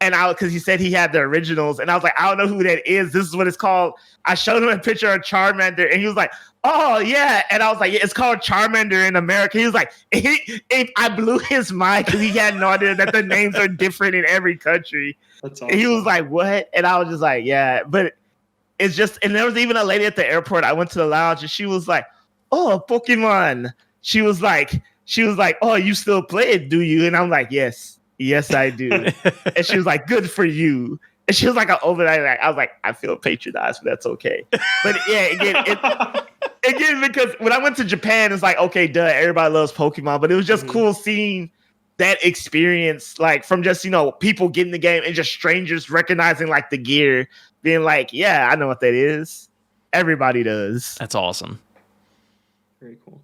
And because he said he had the originals, and I was like, I don't know who that is. This is what it's called. I showed him a picture of Charmander, and he was like, oh yeah. And I was like, yeah, it's called Charmander in America. He was like, I blew his mind because he had no idea that the names are different in every country. That's awesome. And he was like, what? And I was just like, yeah. But it's just, and there was even a lady at the airport. I went to the lounge, and she was like, oh, Pokemon. She was like, oh, you still play it, do you? And I'm like, yes, I do. And she was like, good for you. And she was like, overnight. I was like, I feel patronized, but that's okay. But yeah, again, because when I went to Japan, it's like, okay, duh, everybody loves Pokemon, but it was just cool seeing that experience, like from just, people getting the game and just strangers recognizing like the gear, being like, yeah, I know what that is. Everybody does. That's awesome. Very cool.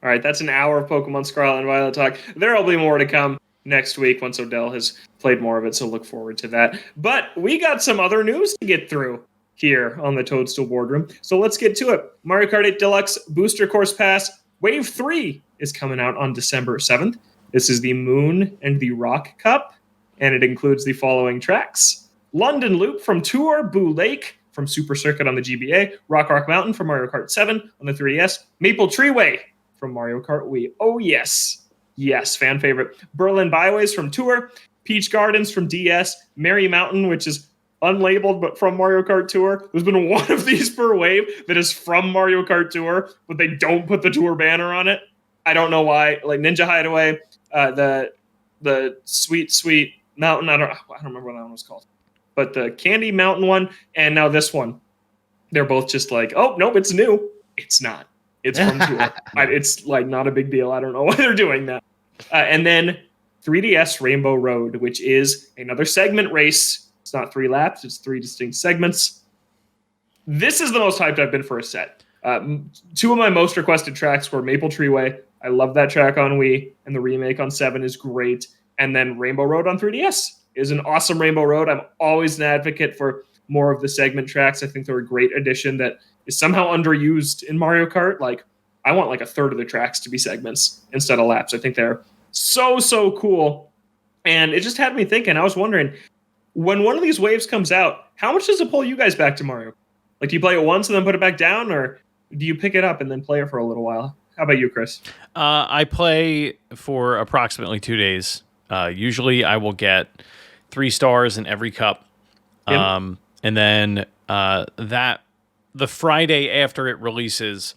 All right, that's an hour of Pokemon Scarlet and Violet talk. There will be more to come next week once Odell has played more of it, so look forward to that. But we got some other news to get through here on the Toadstool Boardroom, so let's get to it. Mario Kart 8 Deluxe Booster Course Pass Wave 3 is coming out on December 7th. This is the Moon and the Rock Cup, and it includes the following tracks. London Loop from Tour, Boo Lake from Super Circuit on the GBA, Rock Mountain from Mario Kart 7 on the 3DS, Maple Treeway from Mario Kart Wii. Oh, yes. Yes, fan favorite. Berlin Byways from Tour, Peach Gardens from DS, Merry Mountain, which is unlabeled but from Mario Kart Tour. There's been one of these per wave that is from Mario Kart Tour, but they don't put the Tour banner on it. I don't know why. Like Ninja Hideaway, the Sweet Mountain. I don't remember what that one was called. But the Candy Mountain one, and now this one. They're both just like, oh, nope, it's new. It's not. It's from Tour. It's like not a big deal. I don't know why they're doing that. And then 3DS Rainbow Road, which is another segment race. It's not 3 laps. It's 3 distinct segments. This is the most hyped I've been for a set. 2 of my most requested tracks were Maple Treeway. I love that track on Wii, and the remake on 7 is great. And then Rainbow Road on 3DS is an awesome Rainbow Road. I'm always an advocate for more of the segment tracks. I think they're a great addition that is somehow underused in Mario Kart. Like, I want like a third of the tracks to be segments instead of laps. I think they're so cool. And it just had me thinking, I was wondering, when one of these waves comes out, how much does it pull you guys back to Mario? Like, do you play it once and then put it back down, or do you pick it up and then play it for a little while? How about you, Chris? I play for approximately 2 days. Usually I will get 3 stars in every cup. Yep. And then the Friday after it releases,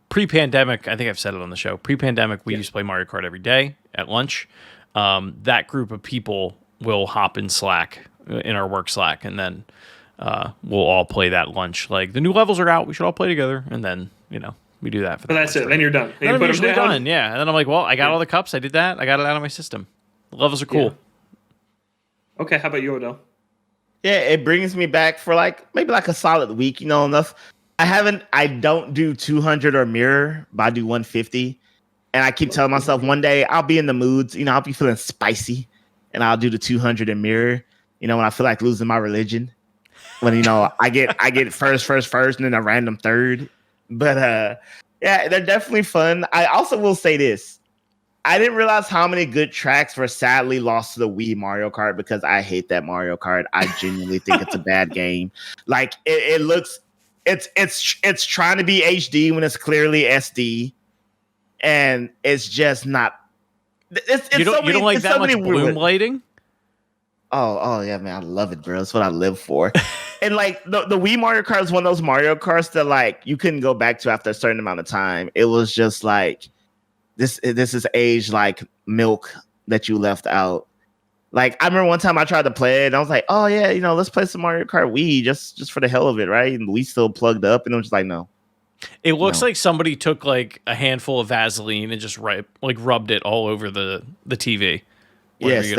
pre-pandemic, I think I've said it on the show, pre-pandemic, we used to play Mario Kart every day at lunch. That group of people will hop in Slack, in our work Slack, and then we'll all play that lunch. Like, the new levels are out, we should all play together, and then, we do that. But that's it, then you're done. Then I'm usually done, yeah. And then I'm like, well, I got all the cups, I did that, I got it out of my system. The levels are cool. Yeah. Okay, how about you, Odell? Yeah, it brings me back for maybe a solid week, enough. I don't do 200 or mirror, but I do 150. And I keep telling myself one day I'll be in the moods, I'll be feeling spicy, and I'll do the 200 and mirror, when I feel like losing my religion. When, I get first, and then a random third. But yeah, they're definitely fun. I also will say this. I didn't realize how many good tracks were sadly lost to the Wii Mario Kart, because I hate that Mario Kart. I genuinely think it's a bad game. Like, it looks, it's trying to be HD when it's clearly SD, and it's just not. You don't like that much bloom lighting? Oh yeah, man, I love it, bro. That's what I live for. And like the Wii Mario Kart is one of those Mario Karts that like you couldn't go back to after a certain amount of time. It was just like this is aged like milk that you left out. Like, I remember one time I tried to play it and I was like, oh yeah, let's play some Mario Kart Wii just for the hell of it, right? And we still plugged up, and I was just like, no. It looks like somebody took like a handful of Vaseline and just rubbed it all over the TV. Yes,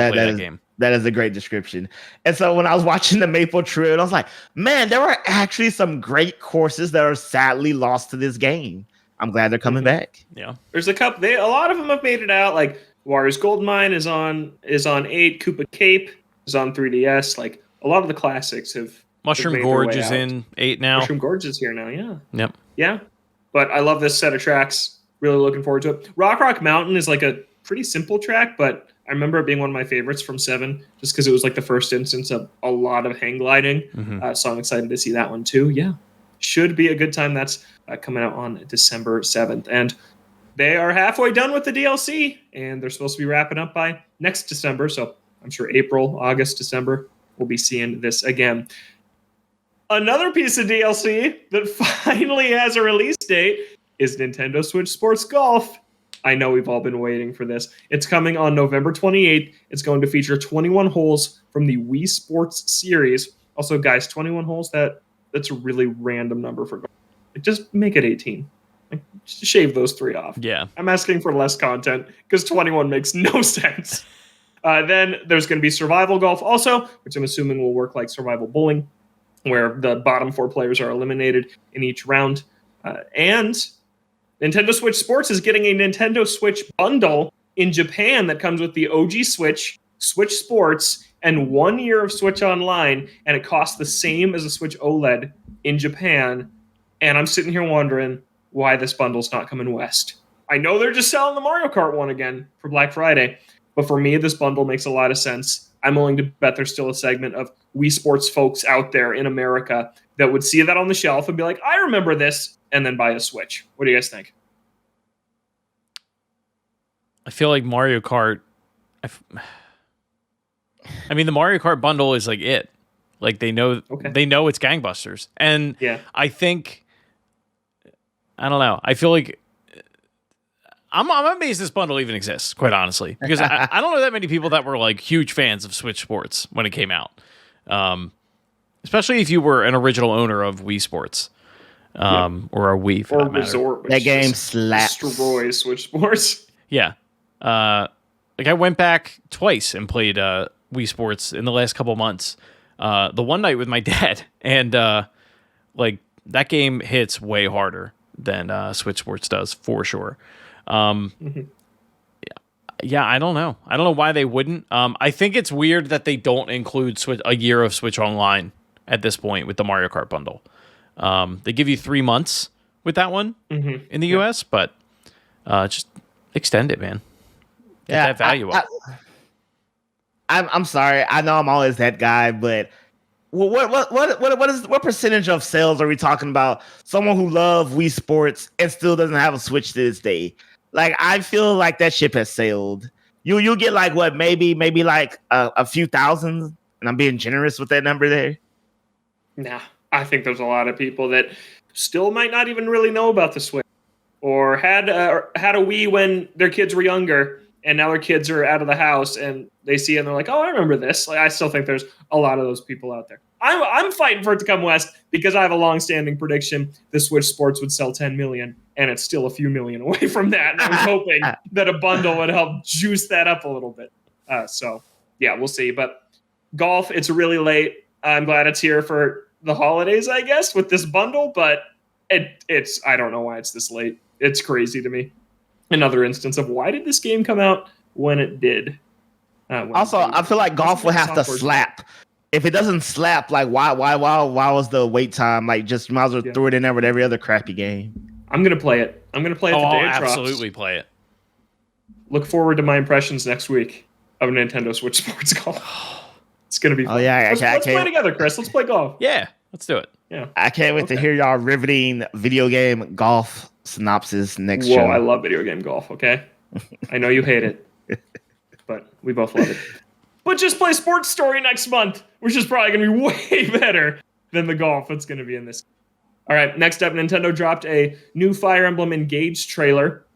that is a great description. And so when I was watching the Maple Trail, I was like, man, there are actually some great courses that are sadly lost to this game. I'm glad they're coming back. Yeah, there's a couple. A lot of them have made it out. Like Warriors Gold Mine is on 8. Koopa Cape is on 3DS. Like, a lot of the classics have. Mushroom Gorge is in 8 now. Mushroom Gorge is here now. Yeah. Yep. Yeah, but I love this set of tracks. Really looking forward to it. Rock Mountain is like a pretty simple track, but I remember it being one of my favorites from 7, just because it was like the first instance of a lot of hang gliding. So I'm excited to see that one too. Yeah, should be a good time. That's coming out on December 7th. And they are halfway done with the DLC, and they're supposed to be wrapping up by next December. So I'm sure April, August, December, we'll be seeing this again. Another piece of DLC that finally has a release date is Nintendo Switch Sports Golf. I know we've all been waiting for this. It's coming on November 28th. It's going to feature 21 holes from the Wii Sports series. Also, guys, 21 holes, that's a really random number for golf. Like, just make it 18. Like, just shave those 3 off. Yeah. I'm asking for less content because 21 makes no sense. Then there's going to be Survival Golf also, which I'm assuming will work like Survival Bowling, where the bottom 4 players are eliminated in each round. And Nintendo Switch Sports is getting a Nintendo Switch bundle in Japan that comes with the OG Switch, Switch Sports, and 1 year of Switch Online, and it costs the same as a Switch OLED in Japan. And I'm sitting here wondering why this bundle's not coming west. I know they're just selling the Mario Kart one again for Black Friday, but for me, this bundle makes a lot of sense. I'm willing to bet there's still a segment of Wii Sports folks out there in America that would see that on the shelf and be like, I remember this, and then buy a Switch. What do you guys think? I feel like Mario Kart. I mean, the Mario Kart bundle is like it. Like they know it's gangbusters, and yeah. I think I don't know. I feel like I'm amazed this bundle even exists, quite honestly, because I don't know that many people that were like huge fans of Switch Sports when it came out, especially if you were an original owner of Wii Sports, or a Wii for or that matter. Resort, which That game slaps. Destroys Switch Sports. Yeah. Like I went back twice and played Wii Sports in the last couple months. The one night with my dad, and like that game hits way harder than Switch Sports does for sure. Yeah, I don't know. I don't know why they wouldn't. I think it's weird that they don't include a year of Switch Online at this point with the Mario Kart bundle. They give you 3 months with that one in the US, but just extend it, man. Get that value up. I'm sorry. I know I'm always that guy, but what percentage of sales are we talking about? Someone who loves Wii Sports and still doesn't have a Switch to this day. Like I feel like that ship has sailed. You'll get like what maybe like a few thousand, and I'm being generous with that number there. Nah, I think there's a lot of people that still might not even really know about the Switch, or had a Wii when their kids were younger. And now their kids are out of the house and they see it and they're like, oh, I remember this. Like, I still think there's a lot of those people out there. I'm fighting for it to come west because I have a long-standing prediction the Switch Sports would sell 10 million, and it's still a few million away from that. And I was hoping that a bundle would help juice that up a little bit. So, yeah, we'll see. But golf, it's really late. I'm glad it's here for the holidays, I guess, with this bundle. But it's I don't know why it's this late. It's crazy to me. Another instance of why did this game come out when it did? Also, I feel like golf will have to slap. If it doesn't slap, like why was the wait time? Like just might as well throw it in there with every other crappy game. I'm gonna play it. I'm gonna play it the day it drops. Absolutely play it. Look forward to my impressions next week of Nintendo Switch Sports Golf. It's gonna be fun. Oh yeah, let's play together, Chris. Let's play golf. Yeah, let's do it. Yeah, I can't wait to hear y'all riveting video game golf synopsis next show. show. I love video game golf. Okay, I know you hate it, but we both love it. But just play Sports Story next month, which is probably going to be way better than the golf that's going to be in this. All right, next up, Nintendo dropped a new Fire Emblem Engage trailer.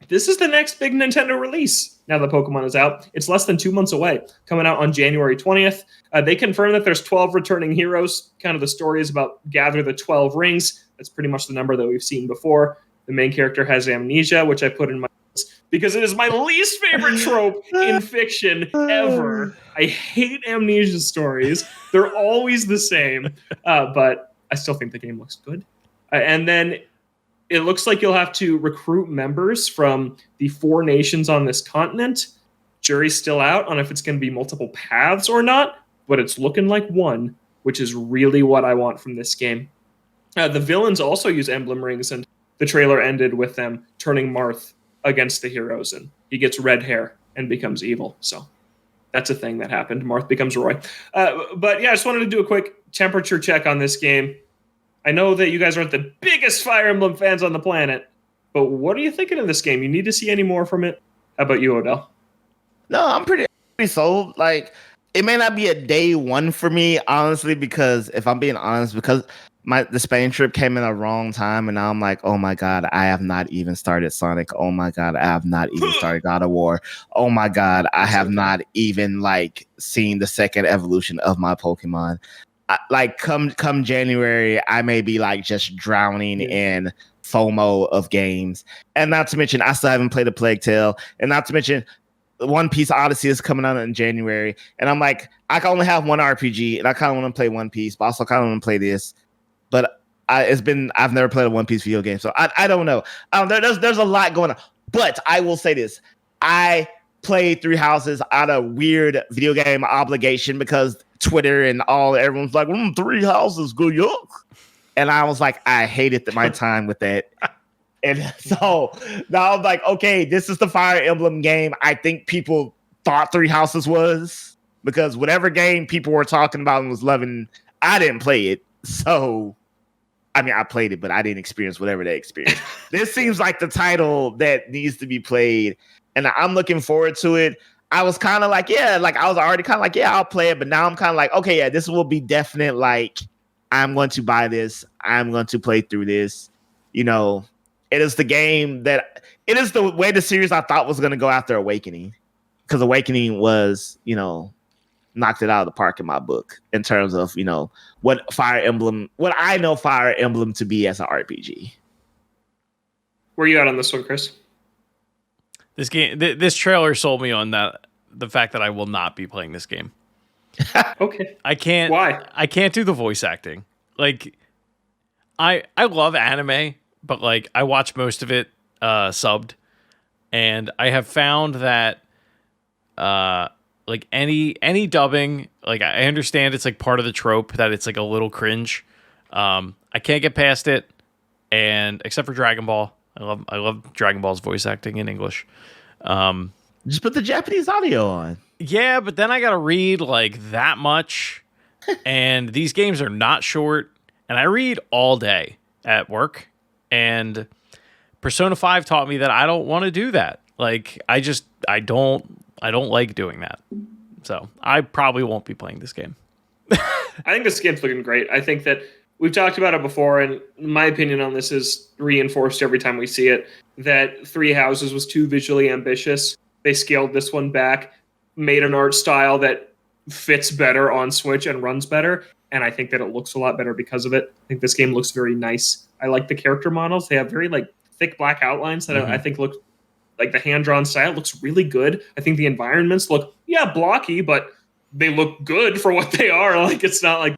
This is the next big Nintendo release now that Pokemon is out. It's less than 2 months away, coming out on January 20th. They confirmed that there's 12 returning heroes. Kind of the story is about gather the 12 rings. That's pretty much the number that we've seen before. The main character has amnesia, which I put in my notes because it is my least favorite trope in fiction ever. I hate amnesia stories. They're always the same, but I still think the game looks good. And then it looks like you'll have to recruit members from the 4 nations on this continent. Jury's still out on if it's going to be multiple paths or not, but it's looking like one, which is really what I want from this game. The villains also use emblem rings, and the trailer ended with them turning Marth against the heroes, and he gets red hair and becomes evil. So that's a thing that happened. Marth becomes Roy. But yeah, I just wanted to do a quick temperature check on this game. I know that you guys aren't the biggest Fire Emblem fans on the planet, but what are you thinking of this game? You need to see any more from it? How about you, Odell? No, I'm pretty sold. Like, it may not be a day one for me, honestly, because if I'm being honest, because the Spain trip came in a wrong time, and now I'm like, oh my God, I have not even started Sonic. Oh my God, I have not even started God of War. Oh my God, I have not even like seen the second evolution of my Pokemon. Like come January, I may be like just drowning in FOMO of games, and not to mention I still haven't played a Plague Tale, and not to mention One Piece Odyssey is coming out in January, and I'm like, I can only have one RPG, and I kind of want to play One Piece, but also kind of want to play this. But I've never played a One Piece video game, so I don't know. There's a lot going on, but I will say this: I played Three Houses out of weird video game obligation because Twitter and everyone's like, Three Houses, go yuck. And I was like, I hated my time with that. And so now I'm like, okay, this is the Fire Emblem game I think people thought Three Houses was, because whatever game people were talking about and was loving, I didn't play it. So, I mean, I played it, but I didn't experience whatever they experienced. This seems like the title that needs to be played, and I'm looking forward to it. I was kind of like, I was already kind of like, I'll play it. But now I'm kind of like, okay, yeah, this will be definite. Like, I'm going to buy this. I'm going to play through this. You know, it is the way the series I thought was going to go after Awakening. Because Awakening was, knocked it out of the park in my book in terms of, what I know Fire Emblem to be as an RPG. Where are you at on this one, Chris? This game, this trailer sold me on the fact that I will not be playing this game. Okay. I can't. Why? I can't do the voice acting. Like, I love anime, but like I watch most of it subbed, and I have found that like any dubbing, like I understand it's like part of the trope that it's like a little cringe. I can't get past it, and except for Dragon Ball. I love Dragon Ball's voice acting in English. Just put the Japanese audio on. Yeah, but then I got to read like that much. And these games are not short. And I read all day at work. And Persona 5 taught me that I don't want to do that. Like, I don't like doing that. So I probably won't be playing this game. I think this game's looking great. I think that we've talked about it before, and my opinion on this is reinforced every time we see it, that Three Houses was too visually ambitious. They scaled this one back, made an art style that fits better on Switch and runs better, and I think that it looks a lot better because of it. I think this game looks very nice. I like the character models. They have very thick black outlines that I think look like the hand-drawn style looks really good. I think the environments look, blocky, but they look good for what they are. Like, it's not like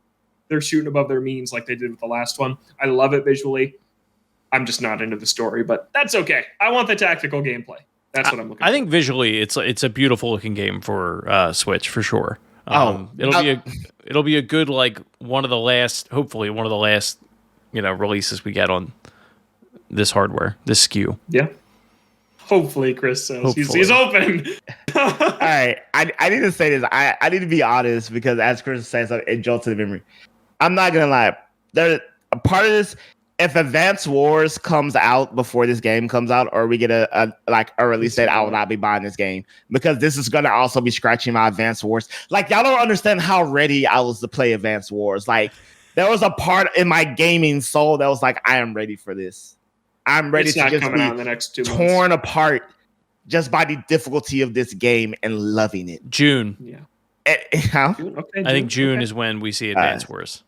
they're shooting above their means like they did with the last one. I love it visually. I'm just not into the story, but that's okay. I want the tactical gameplay. That's what I'm looking for. I think visually it's a beautiful looking game for Switch for sure. It'll be a good, like, hopefully one of the last, releases we get on this hardware, this SKU. Yeah. Hopefully, Chris says. He's open. All right. I need to say this. I need to be honest, because as Chris says, it jolts to the memory. I'm not going to lie. There's a part of this, if Advance Wars comes out before this game comes out, or we get a release date, I will not be buying this game, because this is going to also be scratching my Advance Wars. Like, y'all don't understand how ready I was to play Advance Wars. Like, there was a part in my gaming soul that was like, I am ready for this. I'm ready to just be out in the next 2 months. Torn apart just by the difficulty of this game and loving it. June. Yeah. How? June? Okay, I think June is when we see Advance Wars.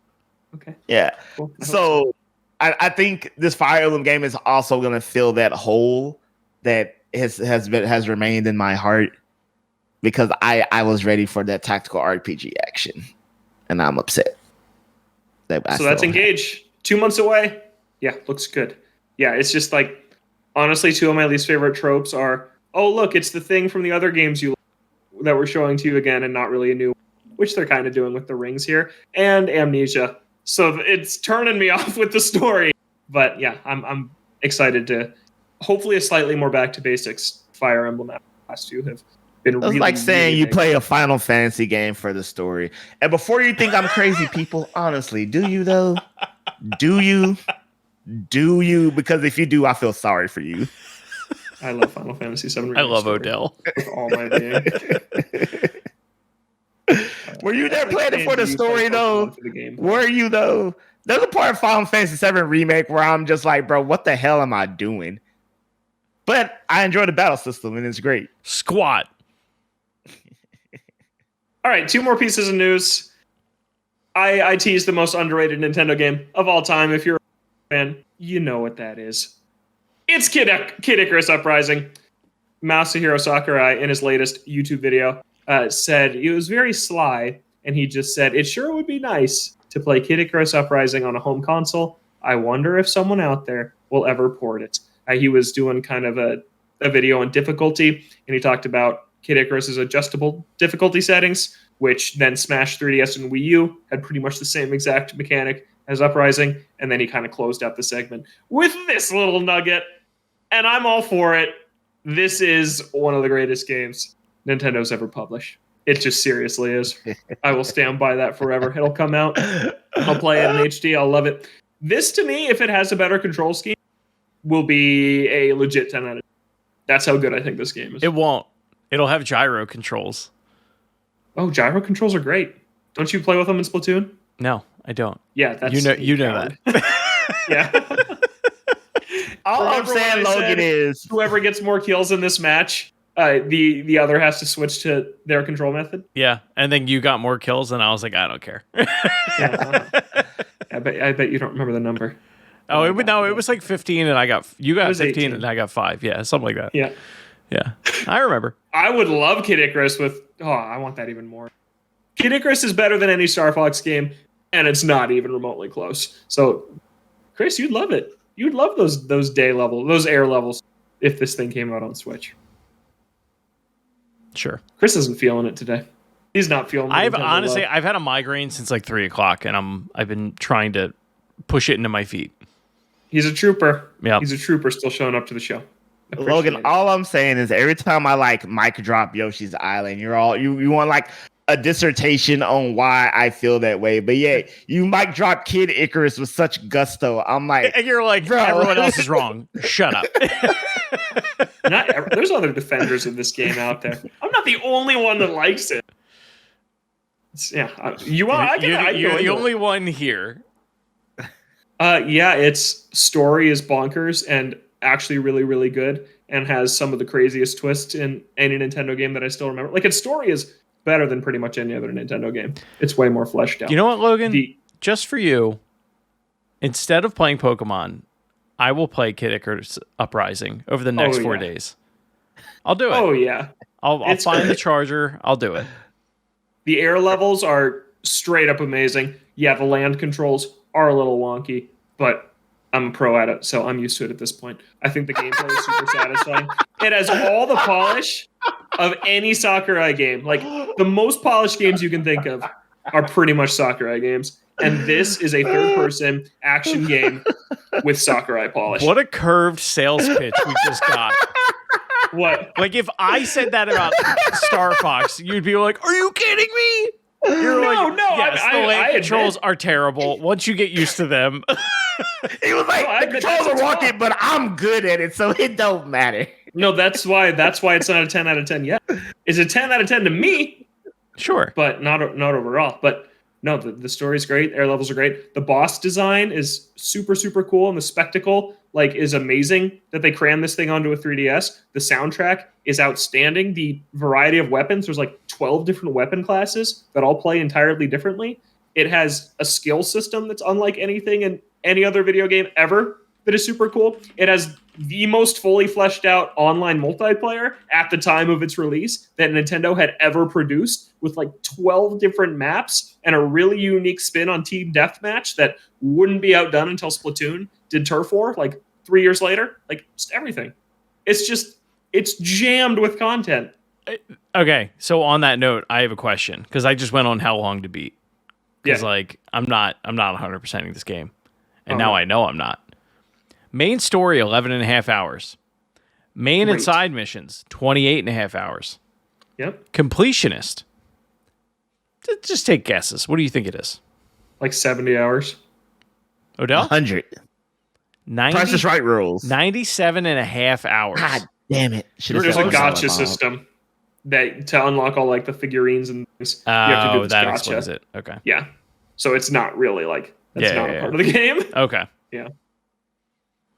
Okay. Yeah. Cool. So I think this Fire Emblem game is also going to fill that hole that has remained in my heart, because I was ready for that tactical RPG action, and I'm upset. So that's Engage. 2 months away. Yeah, looks good. Yeah, it's just like, honestly, two of my least favorite tropes are, oh, look, it's the thing from the other games that we're showing to you again, and not really a new one, which they're kind of doing with the rings here, and Amnesia. So it's turning me off with the story. But yeah, I'm excited to hopefully a slightly more back to basics Fire Emblem. Last two have been It's really, like saying really you big. play a Final Fantasy game for the story. And before you think I'm crazy, people, honestly, do you though? Do you? Do you? Because if you do, I feel sorry for you. I love Final Fantasy VII. I love story Odell. with all my being. Were you there Like, playing it for the Andy, you play story though? Pokemon for the game. Were you though? There's a part of Final Fantasy VII Remake where I'm just like, bro, what the hell am I doing? But I enjoy the battle system and it's great. Squat. All right, 2 more pieces of news. I teased the most underrated Nintendo game of all time. If you're a fan, you know what that is. It's Kid Icarus Uprising. Masahiro Sakurai, in his latest YouTube video, said it was very sly, and he just said, it sure would be nice to play Kid Icarus Uprising on a home console. I wonder if someone out there will ever port it. He was doing kind of a video on difficulty, and he talked about Kid Icarus's adjustable difficulty settings, which then Smash 3DS and Wii U had pretty much the same exact mechanic as Uprising, and then he kind of closed out the segment with this little nugget, and I'm all for it. This is one of the greatest games Nintendo's ever published. It just seriously is. I will stand by that forever. It'll come out. I'll play it in HD. I'll love it. This, to me, if it has a better control scheme, will be a legit 10 out of 10. That's how good I think this game is. It won't. It'll have gyro controls. Oh, gyro controls are great. Don't you play with them in Splatoon? No, I don't. Yeah, that's You know that. Yeah. All I'm Remember when saying, I Logan, said is whoever gets more kills in this match, the other has to switch to their control method. Yeah, and then you got more kills, and I was like, I don't care. Yeah, I bet you don't remember the number. Oh, it was like 15, and you got 15, 18. and I got 5. Yeah, something like that. Yeah. Yeah, I remember. I would love Kid Icarus with... Oh, I want that even more. Kid Icarus is better than any Star Fox game, and it's not even remotely close. So, Chris, you'd love it. You'd love those air levels, if this thing came out on Switch. Sure. Chris isn't feeling it today. He's not feeling it. I've had a migraine since like 3 o'clock, and I've been trying to push it into my feet. He's a trooper. Yeah. He's a trooper still showing up to the show. Logan, all I'm saying is every time I like mic drop Yoshi's Island, you want like a dissertation on why I feel that way. But yeah, you mic drop Kid Icarus with such gusto. I'm like, And you're like, bro. Everyone else is wrong. Shut up. There's other defenders of this game out there. I'm not the only one that likes it. You are. You're the only one here. Yeah, its story is bonkers and actually really, really good, and has some of the craziest twists in any Nintendo game that I still remember. Like, its story is better than pretty much any other Nintendo game. It's way more fleshed out. You know what, Logan? Just for you, instead of playing Pokemon, I will play Kid Icarus Uprising over the next 4 days. I'll do it. Oh, yeah. I'll find the charger. I'll do it. The air levels are straight up amazing. Yeah, the land controls are a little wonky, but I'm a pro at it, so I'm used to it at this point. I think the gameplay is super satisfying. It has all the polish of any Sakurai game. Like, the most polished games you can think of are pretty much Sakurai games. And this is a third-person action game with Sakurai polish. What a curved sales pitch we just got. What? Like, if I said that about Star Fox, you'd be like, are you kidding me? You're No, yes, the land I controls admit. are terrible. Once you get used to them. he was like, I the admit controls that's are a wonky, top. but I'm good at it, so it don't matter. No, that's why it's not a 10 out of 10 yet. It's a 10 out of 10 to me, Sure. but not overall. But no, the story's great. Air levels are great. The boss design is super, super cool, and the spectacle is amazing that they crammed this thing onto a 3DS. The soundtrack is outstanding. The variety of weapons, there's 12 different weapon classes that all play entirely differently. It has a skill system that's unlike anything in any other video game ever that is super cool. It has the most fully fleshed out online multiplayer at the time of its release that Nintendo had ever produced, with 12 different maps and a really unique spin on Team Deathmatch that wouldn't be outdone until Splatoon did Turf War 3 years later. Just everything. It's jammed with content. Okay, so on that note, I have a question, because I just went on How Long to Beat. Because Yeah. I'm not 100%ing this game, and Oh, now no. I know I'm not. Main story 11 and a half hours. Main and Great. side missions 28 and a half hours. Yep. Completionist. Just take guesses. What do you think it is? Like 70 hours. Odell? 100. 90, Price is Right rules. 97 and a half hours. God damn it. Should've There's said a Priscilla, gotcha Bob. system that to unlock all like the figurines and things, you have to do Oh, this that gotcha. explains it. Okay. Yeah. So it's not really like that's Yeah, not yeah, a part of the game. Okay.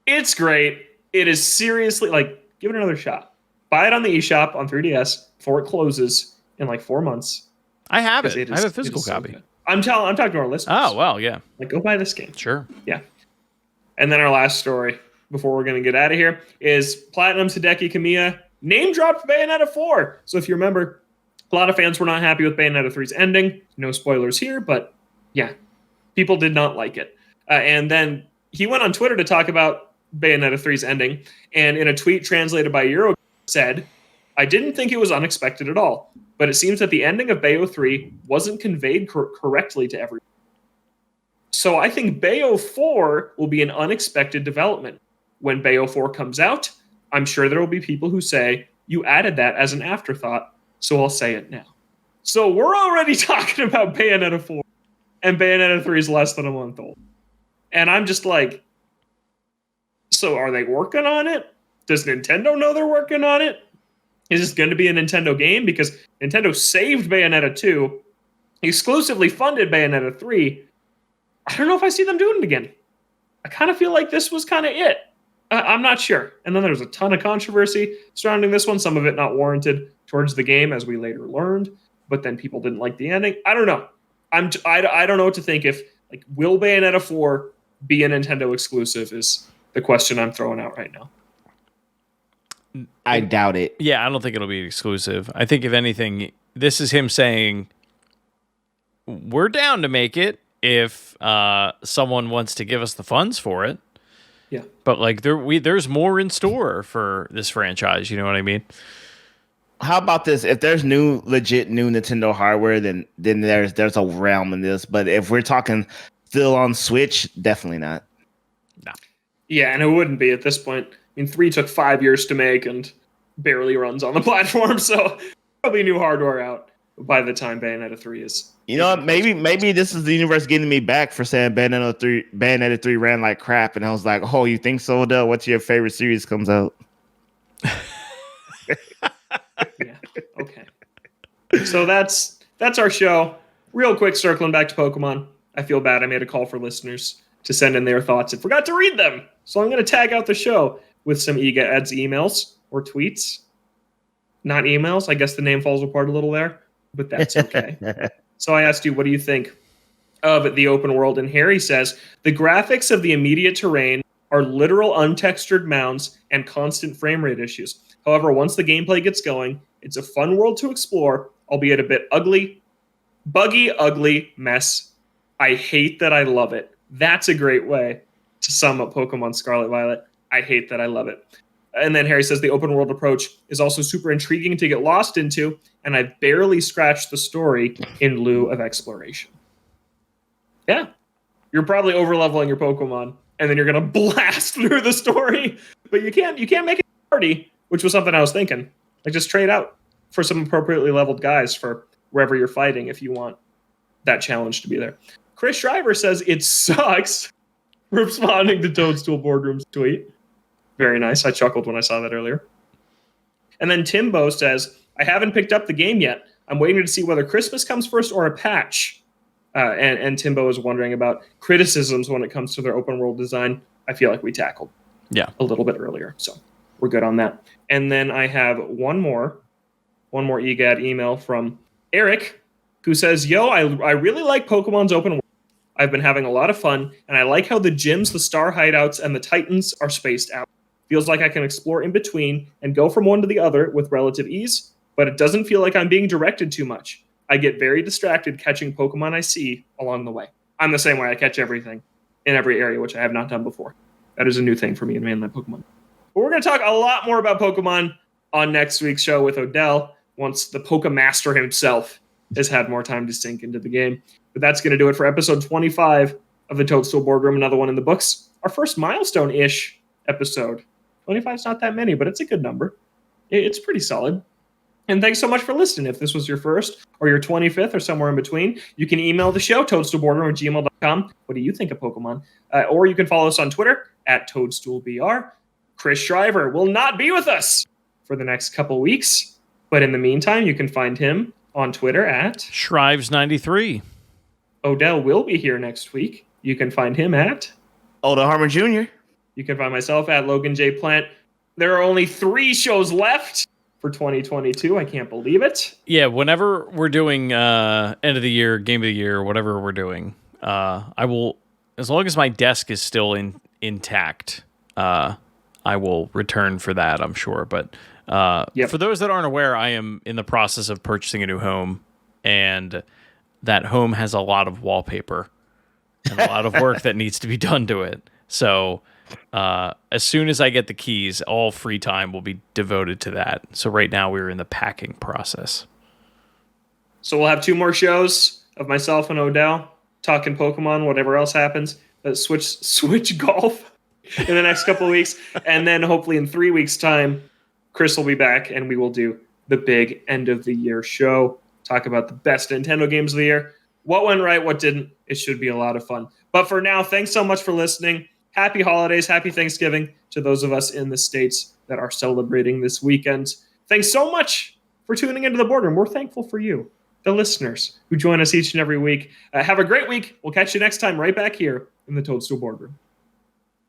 It's great. It is seriously like give it another shot. Buy it on the eShop on 3DS before it closes in like 4 months. I have 'Cause it. I is- have a it physical is so copy. good. I'm talking to our listeners. Oh, well, yeah. Like go buy this game. Sure. And then our last story before we're going to get out of here is Platinum Hideki Kamiya name dropped Bayonetta 4. So if you remember, a lot of fans were not happy with Bayonetta 3's ending. No spoilers here, but yeah, people did not like it. And then he went on Twitter to talk about Bayonetta 3's ending. And in a tweet translated by Euro said, I didn't think it was unexpected at all, but it seems that the ending of Bayo 3 wasn't conveyed correctly to everyone. So I think Bayo 4 will be an unexpected development. When Bayo 4 comes out, I'm sure there will be people who say, you added that as an afterthought, so I'll say it now. So we're already talking about Bayonetta 4, and Bayonetta 3 is less than a month old. And I'm just like, so are they working on it? Does Nintendo know they're working on it? Is this going to be a Nintendo game? Because Nintendo saved Bayonetta 2, exclusively funded Bayonetta 3. I don't know if I see them doing it again. I kind of feel like this was kind of it. I'm not sure. And then there was a ton of controversy surrounding this one, some of it not warranted towards the game, as we later learned. But then people didn't like the ending. I don't know. I don't know what to think. If like, will Bayonetta 4 be a Nintendo exclusive? Is the question I'm throwing out right now. I doubt it. Yeah, I don't think it'll be exclusive. I think, if anything, this is him saying, we're down to make it if someone wants to give us the funds for it. Yeah. But like there's more in store for this franchise, you know what I mean? How about this? If there's legit new Nintendo hardware, then there's a realm in this. But if we're talking still on Switch, definitely not. No. Yeah, and it wouldn't be at this point. I mean, 3 took 5 years to make and barely runs on the platform, so probably new hardware out by the time Bayonetta 3 is. You know what? Maybe this is the universe getting me back for saying Bayonetta 3 ran like crap, and I was like, oh, you think so, Odell? What's your favorite series comes out? Yeah. Okay. So that's our show. Real quick, circling back to Pokemon. I feel bad. I made a call for listeners to send in their thoughts and forgot to read them. So I'm going to tag out the show with some Ed's emails or tweets. Not emails. I guess the name falls apart a little there, but that's okay. So I asked you, what do you think of the open world? And Harry says, the graphics of the immediate terrain are literal untextured mounds and constant frame rate issues. However, once the gameplay gets going, it's a fun world to explore, albeit a bit buggy, ugly mess. I hate that I love it. That's a great way to sum up Pokemon Scarlet Violet. I hate that I love it. And then Harry says the open world approach is also super intriguing to get lost into, and I've barely scratched the story in lieu of exploration. Yeah. You're probably over-leveling your Pokemon, and then you're going to blast through the story. But you can't make it a party, which was something I was thinking. Like, just trade out for some appropriately leveled guys for wherever you're fighting if you want that challenge to be there. Chris Shriver says it sucks, responding to Toadstool Boardroom's tweet. Very nice. I chuckled when I saw that earlier. And then Timbo says, I haven't picked up the game yet. I'm waiting to see whether Christmas comes first or a patch. And Timbo is wondering about criticisms when it comes to their open world design. I feel like we tackled a little bit earlier. So we're good on that. And then I have one more EGAD email from Eric, who says, yo, I really like Pokemon's open world. I've been having a lot of fun, and I like how the gyms, the star hideouts, and the titans are spaced out. Feels like I can explore in between and go from one to the other with relative ease, but it doesn't feel like I'm being directed too much. I get very distracted catching Pokemon I see along the way. I'm the same way. I catch everything in every area, which I have not done before. That is a new thing for me in mainland Pokemon. But we're going to talk a lot more about Pokemon on next week's show with Odell, once the Pokemaster himself has had more time to sink into the game. But that's going to do it for episode 25 of the Toadstool Boardroom, another one in the books. Our first milestone-ish episode. 25 is not that many, but it's a good number. It's pretty solid. And thanks so much for listening. If this was your first or your 25th or somewhere in between, you can email the show, toadstoolboardroom@gmail.com. What do you think of Pokemon? Or you can follow us on Twitter @ToadstoolBR. Chris Shriver will not be with us for the next couple weeks. But in the meantime, you can find him on Twitter Shrives93. Odell will be here next week. You can find him Oda Harmon Jr. You can find myself Logan J. Plant. There are only 3 shows left for 2022. I can't believe it. Yeah, whenever we're doing end of the year, game of the year, whatever we're doing, I will, as long as my desk is still intact, I will return for that, I'm sure. But for those that aren't aware, I am in the process of purchasing a new home, and that home has a lot of wallpaper and a lot of work that needs to be done to it. So as soon as I get the keys, all free time will be devoted to that. So right now we're in the packing process. So we'll have 2 more shows of myself and Odell talking Pokemon, whatever else happens. Switch golf in the next couple of weeks. And then hopefully in 3 weeks' time, Chris will be back and we will do the big end of the year show. Talk about the best Nintendo games of the year. What went right, what didn't. It should be a lot of fun. But for now, thanks so much for listening. Happy holidays, happy Thanksgiving to those of us in the States that are celebrating this weekend. Thanks so much for tuning into the Boardroom. We're thankful for you, the listeners who join us each and every week. Have a great week. We'll catch you next time right back here in the Toadstool Boardroom.